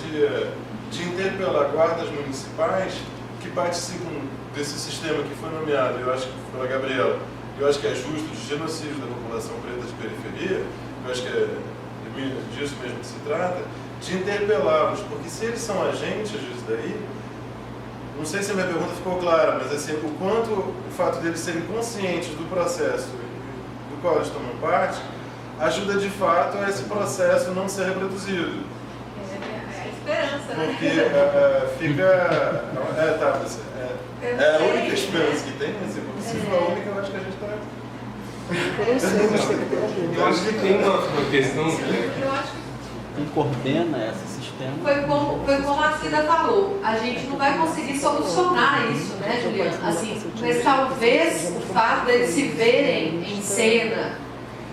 Speaker 8: de interpelar guardas municipais que participam desse sistema que foi nomeado, eu acho que pela Gabriela, eu acho que é justo, de genocídio da população preta de periferia, eu acho que é disso mesmo que se trata, de interpelá-los, porque se eles são agentes disso daí, não sei se a minha pergunta ficou clara, mas assim, o quanto o fato deles serem conscientes do processo do qual eles tomam parte, ajuda de fato a esse processo não ser reproduzido.
Speaker 3: Esperança, né?
Speaker 8: Porque fica. É a única esperança que tem, mas se for a única, eu acho que a gente está.
Speaker 5: Eu acho que tem uma questão.
Speaker 3: Eu acho que
Speaker 9: quem coordena essa
Speaker 2: foi como a Cida falou, a gente não vai conseguir solucionar isso, né, Juliana? Assim, mas talvez o fato deles se verem em cena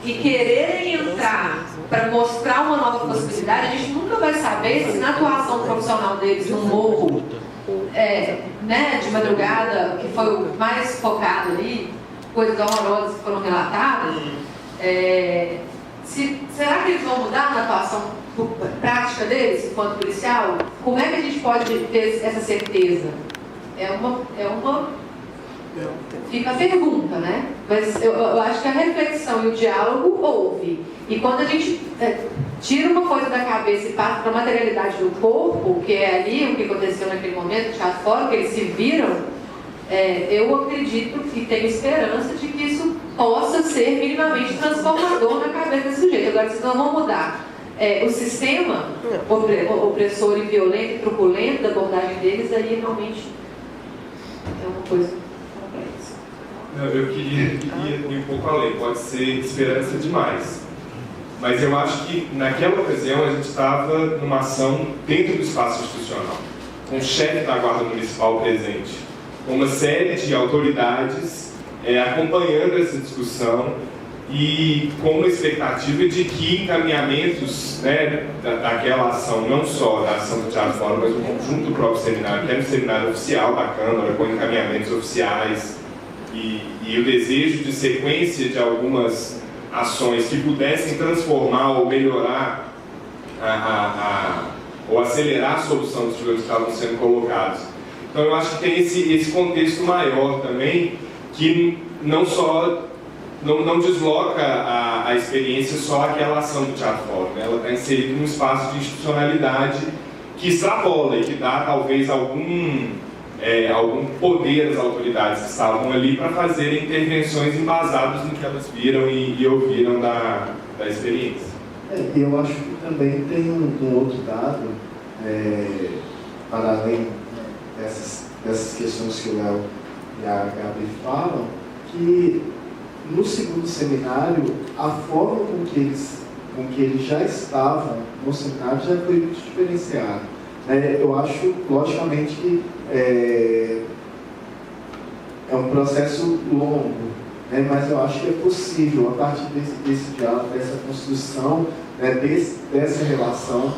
Speaker 2: e quererem entrar para mostrar uma nova possibilidade, a gente nunca vai saber se na atuação profissional deles no morro, né, de madrugada, que foi o mais focado ali, coisas horrorosas que foram relatadas, será que eles vão mudar na atuação prática deles, enquanto policial? Como é que a gente pode ter essa certeza? Fica a pergunta, né? Mas eu acho que a reflexão e o diálogo houve. E quando a gente tira uma coisa da cabeça e passa para a materialidade do corpo, que é ali o que aconteceu naquele momento, teatro fora, que eles se viram, eu acredito e tenho esperança de que isso possa ser minimamente transformador na cabeça desse sujeito. Agora, se não vão mudar o sistema opressor e violento e truculento da abordagem deles, aí realmente é uma coisa complexa.
Speaker 5: Eu queria ir um pouco além, pode ser esperança demais. Mas eu acho que naquela ocasião a gente estava numa ação dentro do espaço institucional, com o chefe da Guarda Municipal presente, com uma série de autoridades acompanhando essa discussão e com uma expectativa de que encaminhamentos, né, daquela ação, não só da ação do Teatro Fórum, mas o conjunto do próprio seminário, que era um seminário oficial da Câmara, com encaminhamentos oficiais e o desejo de sequência de algumas ações que pudessem transformar ou melhorar ou acelerar a solução dos problemas que estavam sendo colocados. Então eu acho que tem esse contexto maior também, que não desloca a experiência só àquela ação do Teatro Fórum, né? Ela está inserida num espaço de institucionalidade que extrapola e que dá talvez algum poder às autoridades que estavam ali para fazerem intervenções embasadas no que elas viram e ouviram da experiência.
Speaker 4: Eu acho que também tem um outro dado, para além dessas questões que o Léo e a Gabi falam, que no segundo seminário, a forma com que eles já estavam no seminário já foi muito diferenciada. Eu acho, logicamente, que é um processo longo, né? Mas eu acho que é possível, a partir desse diálogo, dessa construção, dessa relação,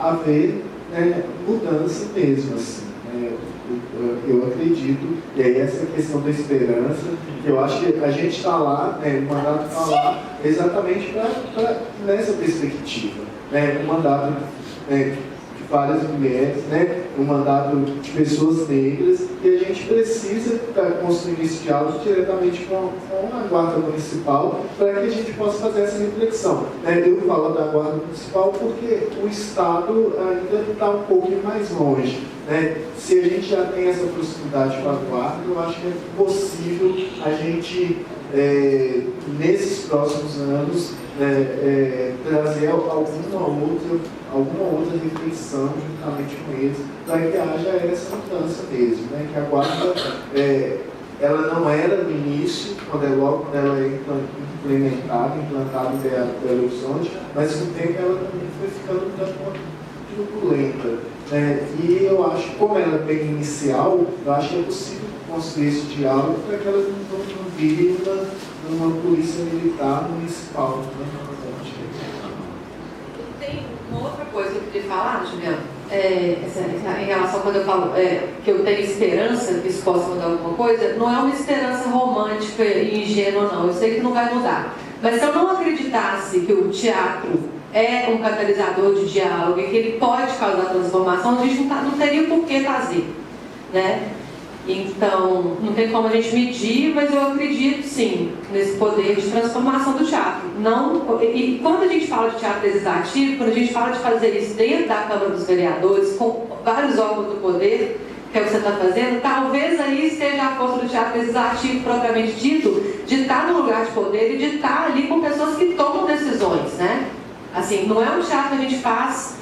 Speaker 4: haver mudança mesmo, assim. Eu acredito, e aí essa questão da esperança, eu acho que a gente está lá, o mandato está lá exatamente nessa perspectiva, um mandato de várias mulheres, um mandato de pessoas negras, e a gente precisa estar construindo esse diálogo diretamente com a Guarda Municipal para que a gente possa fazer essa reflexão. Eu falo da Guarda Municipal porque o Estado ainda está um pouco mais longe. Se a gente já tem essa proximidade com a Guarda, eu acho que é possível a gente, nesses próximos anos, trazer alguma outra reflexão juntamente com eles, para que haja essa mudança mesmo, que a Guarda, ela não era no início, quando ela é implantada em Belo Horizonte, mas com o tempo ela também foi ficando um tanto turbulenta. E eu acho que, como ela é bem inicial, eu acho que é possível construir esse diálogo para que ela não vire uma polícia militar municipal.
Speaker 2: Tem uma outra coisa que eu queria falar, Juliana, em relação quando eu falo que eu tenho esperança que isso possa mudar alguma coisa, não é uma esperança romântica e ingênua, não. Eu sei que não vai mudar. Mas se eu não acreditasse que o teatro é um catalisador de diálogo e que ele pode causar transformação, a gente não teria o porquê fazer, Então, não tem como a gente medir, mas eu acredito, sim, nesse poder de transformação do teatro. E quando a gente fala de teatro legislativo, quando a gente fala de fazer isso dentro da Câmara dos Vereadores, com vários órgãos do poder, que é o que você está fazendo, talvez aí esteja a força do teatro legislativo, propriamente dito, de estar no lugar de poder e de estar ali com pessoas que tomam decisões, Assim, não é um teatro que a gente faz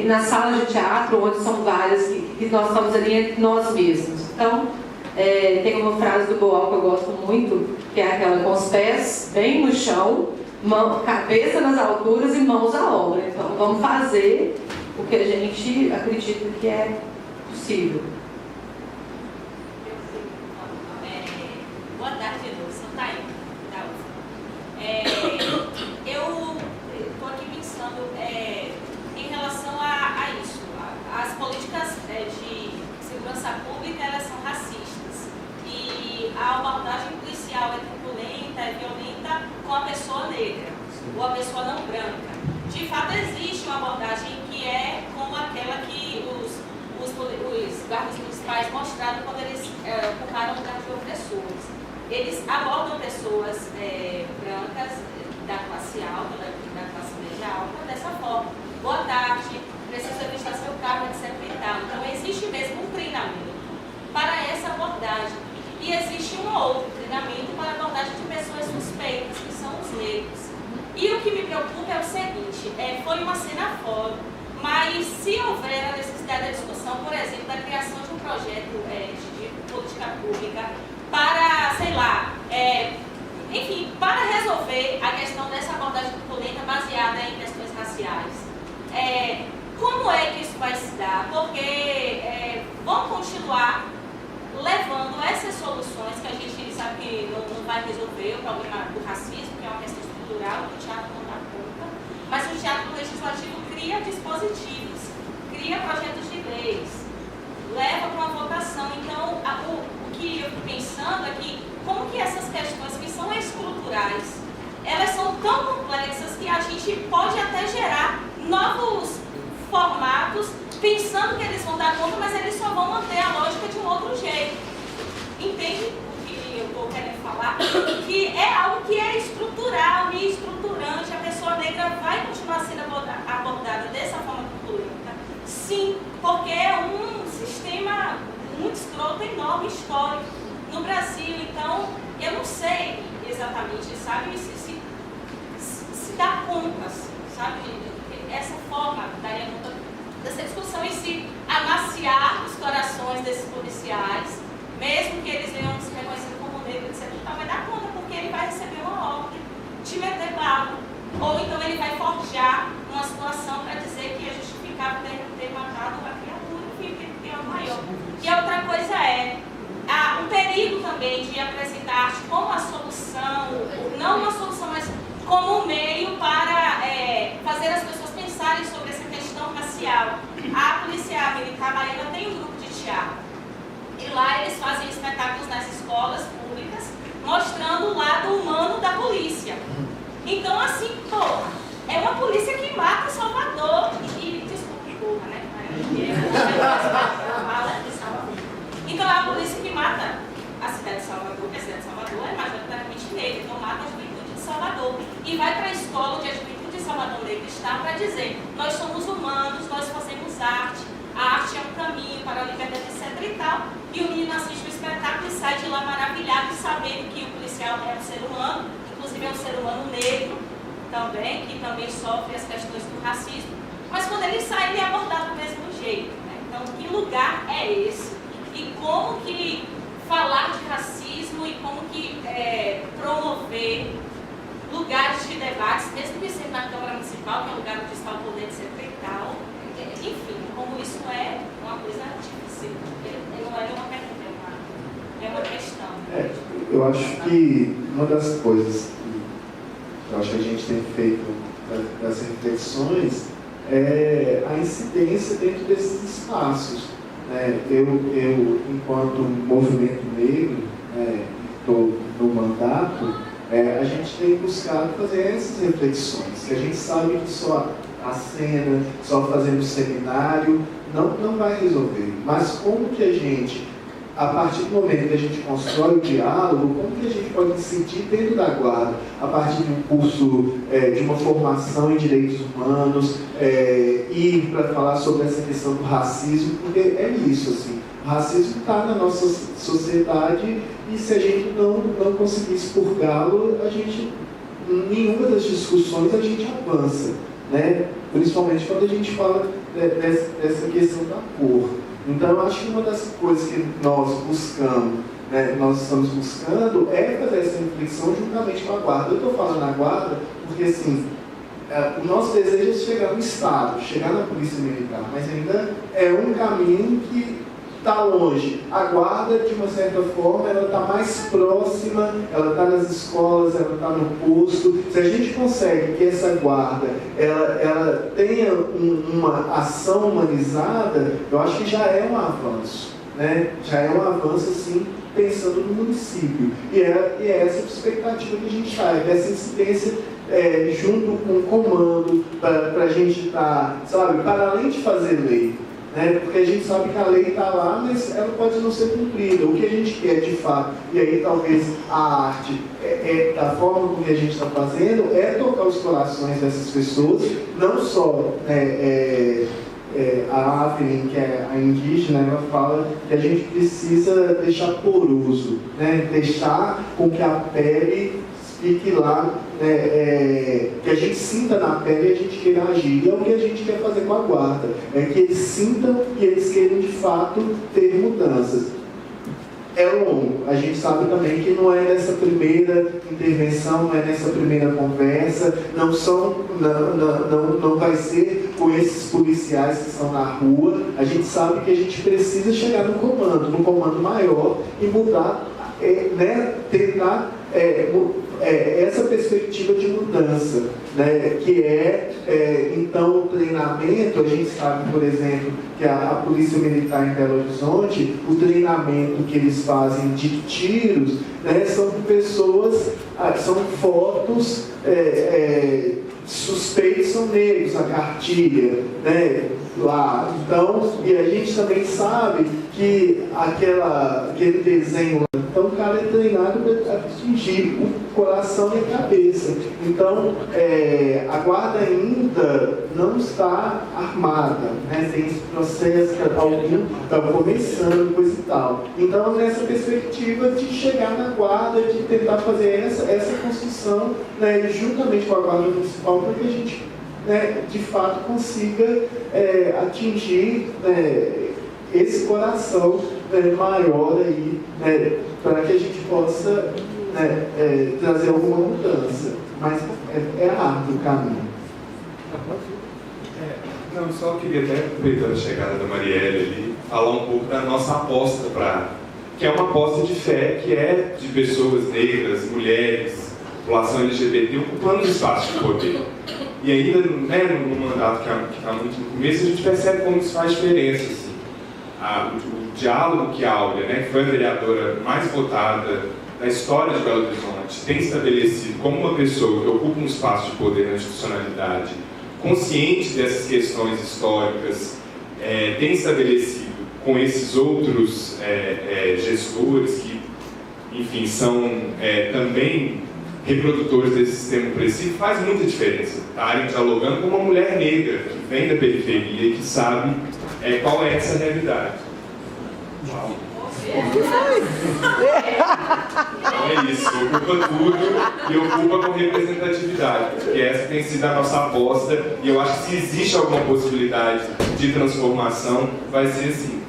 Speaker 2: nas salas de teatro, onde são várias, que nós estamos ali entre nós mesmos. Então, tem uma frase do Boal que eu gosto muito, que é aquela: com os pés bem no chão, cabeça nas alturas e mãos à obra. Então, vamos fazer o que a gente acredita que é possível.
Speaker 9: Boa tarde, eu sou Taína, da UFA. Eu estou aqui pensando em relação a isso. As políticas de segurança pública, elas são racistas. E a abordagem policial é truculenta, é violenta com a pessoa negra, ou a pessoa não branca. De fato, existe uma abordagem que é como aquela que os guardas municipais mostraram quando eles ocuparam o lugar de opressores. Eles abordam pessoas brancas da classe alta, da classe média alta, dessa forma. Boa tarde, preciso revistar seu carro, etc. e tal. Então, existe mesmo um treinamento para essa abordagem. E existe um outro treinamento para a abordagem de pessoas suspeitas, que são os negros. E o que me preocupa é o seguinte, foi uma cena fora, mas se houver a necessidade da discussão, por exemplo, da criação de um projeto de política pública para, sei lá, enfim, para resolver a questão dessa abordagem truculenta baseada em questões raciais. Como é que isso vai se dar? Porque vão continuar levando essas soluções que a gente sabe que não vai resolver o problema do racismo, que é uma questão estrutural, que o teatro não dá conta, mas o teatro legislativo cria dispositivos, cria projetos de leis, leva para uma votação. Então, o que eu fico pensando é que como que essas questões que são estruturais, elas são tão complexas que a gente pode até gerar novos formatos, pensando que eles vão dar conta, mas eles só vão manter a lógica de um outro jeito. Entende o que eu estou querendo falar? Que é algo que é estrutural e estruturante. A pessoa negra vai continuar sendo abordada dessa forma truculenta. Sim, porque é um sistema muito escroto, enorme, histórico no Brasil. Então, eu não sei exatamente, sabe, se dá conta, sabe, essa forma daria conta dessa discussão e se amaciar os corações desses policiais, mesmo que eles venham se reconhecer como negro, etc., vai dar conta, porque ele vai receber uma ordem de meter bala. Ou então ele vai forjar uma situação para dizer que é justificável ter matado a criatura, enfim, que é o maior. E a outra coisa há um perigo também de apresentar arte como a solução, não uma solução, mas como um meio para fazer as pessoas pensarem sobre essa questão racial. A Polícia Militar Baiana tem um grupo de teatro. E lá eles fazem espetáculos nas escolas públicas, mostrando o lado humano da polícia. Então, assim, é uma polícia que mata Salvador. Desculpa, porra, né? Então, é a polícia que mata a cidade de Salvador, porque a cidade de Salvador é majoritariamente negra, então mata a juventude de Salvador. E vai para a escola onde a juventude de Salvador negra está para dizer: nós somos humanos, nós fazemos arte, a arte é um caminho para a liberdade, etc. e tal. E o menino assiste o espetáculo e sai de lá maravilhado, sabendo que o policial é um ser humano, inclusive é um ser humano negro também, que também sofre as questões do racismo. Mas quando ele sai, ele é abordado do mesmo jeito, né? Então, que lugar é esse? E como que falar de racismo e como que promover lugares de debates, mesmo que seja na Câmara Municipal, que é um lugar onde está o poder, etc. e tal. Enfim, como isso é uma coisa difícil. Não é uma pergunta, é uma questão.
Speaker 4: Eu acho que uma das coisas que eu acho que a gente tem feito das reflexões é a incidência dentro desses espaços. Eu enquanto movimento negro, estou no mandato, a gente tem buscado fazer essas reflexões, que a gente sabe que só a cena, só fazendo seminário, não vai resolver. Mas como que a gente, a partir do momento que a gente constrói o diálogo, como que a gente pode incidir dentro da guarda, a partir de um curso, de uma formação em direitos humanos, ir para falar sobre essa questão do racismo, porque é isso, assim, o racismo está na nossa sociedade e se a gente não conseguir expurgá-lo, nenhuma das discussões a gente avança, né? Principalmente quando a gente fala dessa questão da cor. Então, eu acho que uma das coisas que nós buscamos, nós estamos buscando, é fazer essa reflexão juntamente com a guarda. Eu estou falando a guarda porque assim, o nosso desejo é chegar no Estado, chegar na Polícia Militar, mas ainda é um caminho que está longe. A guarda, de uma certa forma, ela está mais próxima, ela está nas escolas, ela está no posto. Se a gente consegue que essa guarda ela tenha uma ação humanizada, eu acho que já é um avanço, né? Já é um avanço, assim, pensando no município. E é essa expectativa que a gente faz, dessa incidência junto com o comando, para a gente estar, sabe, para além de fazer lei, né? Porque a gente sabe que a lei está lá, mas ela pode não ser cumprida. O que a gente quer de fato, e aí talvez a arte, da forma como a gente está fazendo, é tocar os corações dessas pessoas, não só a Avelin, que é a indígena, ela fala que a gente precisa deixar poroso, né? Deixar com que a pele fique lá, que a gente sinta na pele e a gente queira agir. E é o que a gente quer fazer com a guarda, é que eles sintam e eles queiram de fato ter mudanças. É longo, a gente sabe também que não é nessa primeira intervenção, não é nessa primeira conversa, não vai ser com esses policiais que estão na rua. A gente sabe que a gente precisa chegar no comando maior e mudar, tentar essa perspectiva de mudança, né? Que então, o treinamento. A gente sabe, por exemplo, que a Polícia Militar em Belo Horizonte, o treinamento que eles fazem de tiros, né, são pessoas, são fotos, suspeitos são negros, a cartilha, né, lá. Então, e a gente também sabe que aquele desenho, então o cara é treinado para atingir o coração e a cabeça. Então, a guarda ainda não está armada, né? Tem esse processo, algum está começando, coisa e tal. Então, nessa perspectiva de chegar na guarda, de tentar fazer essa construção, né, juntamente com a guarda municipal, para que a gente, né, de fato consiga atingir esse coração maior aí, para que a gente possa trazer alguma mudança. Mas é árduo o caminho.
Speaker 5: Não, só queria até, aproveitando a chegada da Marielle ali, falar um pouco da nossa aposta que é uma aposta de fé, que é de pessoas negras, mulheres, população LGBT, ocupando os espaços de poder. E ainda, no mandato que está muito no começo, a gente percebe como isso faz diferença. Assim. O diálogo que a Áurea, que foi a vereadora mais votada da história de Belo Horizonte, tem estabelecido como uma pessoa que ocupa um espaço de poder na institucionalidade, consciente dessas questões históricas, tem estabelecido com esses outros gestores que, enfim, são também reprodutores desse sistema opressivo, faz muita diferença estarem dialogando com uma mulher negra que vem da periferia e que sabe qual é essa realidade. Uau. Então é isso, ocupa tudo e ocupa com representatividade, porque essa tem sido a nossa aposta, e eu acho que se existe alguma possibilidade de transformação, vai ser assim.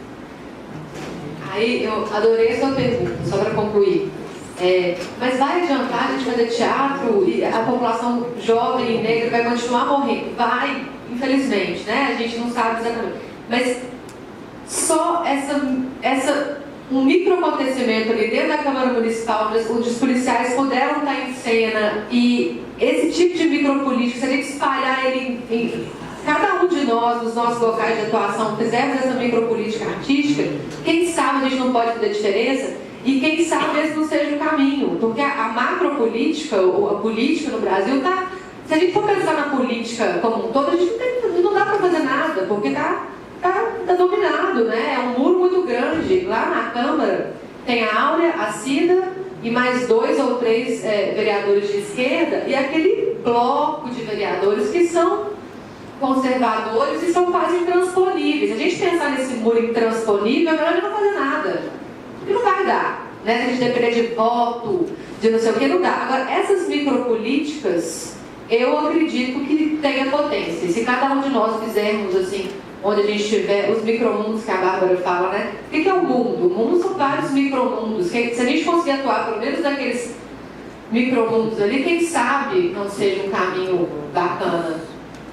Speaker 2: Aí eu adorei a sua pergunta, só para concluir. Mas vai adiantar a gente fazer teatro e a população jovem e negra vai continuar morrendo? Vai, infelizmente, né? A gente não sabe exatamente. Mas só um microacontecimento ali dentro da Câmara Municipal, onde os policiais puderam estar em cena, e esse tipo de micropolítica, se a gente espalhar ele em cada um de nós, nos nossos locais de atuação, fizermos essa micropolítica artística, quem sabe a gente não pode fazer diferença. E quem sabe esse não seja o caminho, porque a macropolítica, ou a política no Brasil, se a gente for pensar na política como um todo, a gente não dá para fazer nada, porque está dominado, né? É um muro muito grande. Lá na Câmara tem a Áurea, a Cida e mais 2 ou 3 vereadores de esquerda, e aquele bloco de vereadores que são conservadores e são quase intransponíveis. Se a gente pensar nesse muro intransponível, é melhor não fazer nada. E não vai dar, né? Se a gente depender de voto, de não sei o que, não dá. Agora, essas micropolíticas, eu acredito que tenha potência. E se cada um de nós fizermos, assim, onde a gente tiver os micromundos que a Bárbara fala, né? O que é o mundo? O mundo são vários micromundos. Se a gente conseguir atuar, pelo menos naqueles micromundos ali, quem sabe não seja um caminho bacana,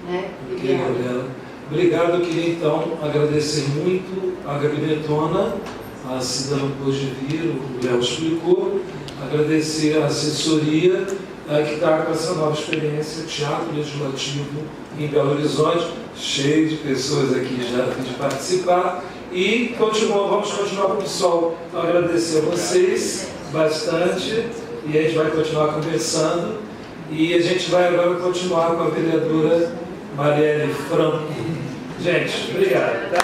Speaker 2: né?
Speaker 1: Ok, Gabriela. Obrigado. Eu queria então agradecer muito a gabinetona, a Cida não pôde vir, o Léo explicou, agradecer a assessoria que está com essa nova experiência, teatro legislativo em Belo Horizonte, cheio de pessoas aqui já de participar, e vamos continuar com o pessoal. Então, agradecer a vocês bastante, e a gente vai continuar conversando, e a gente vai agora continuar com a vereadora Marielle Franco. Gente, obrigado. Tá?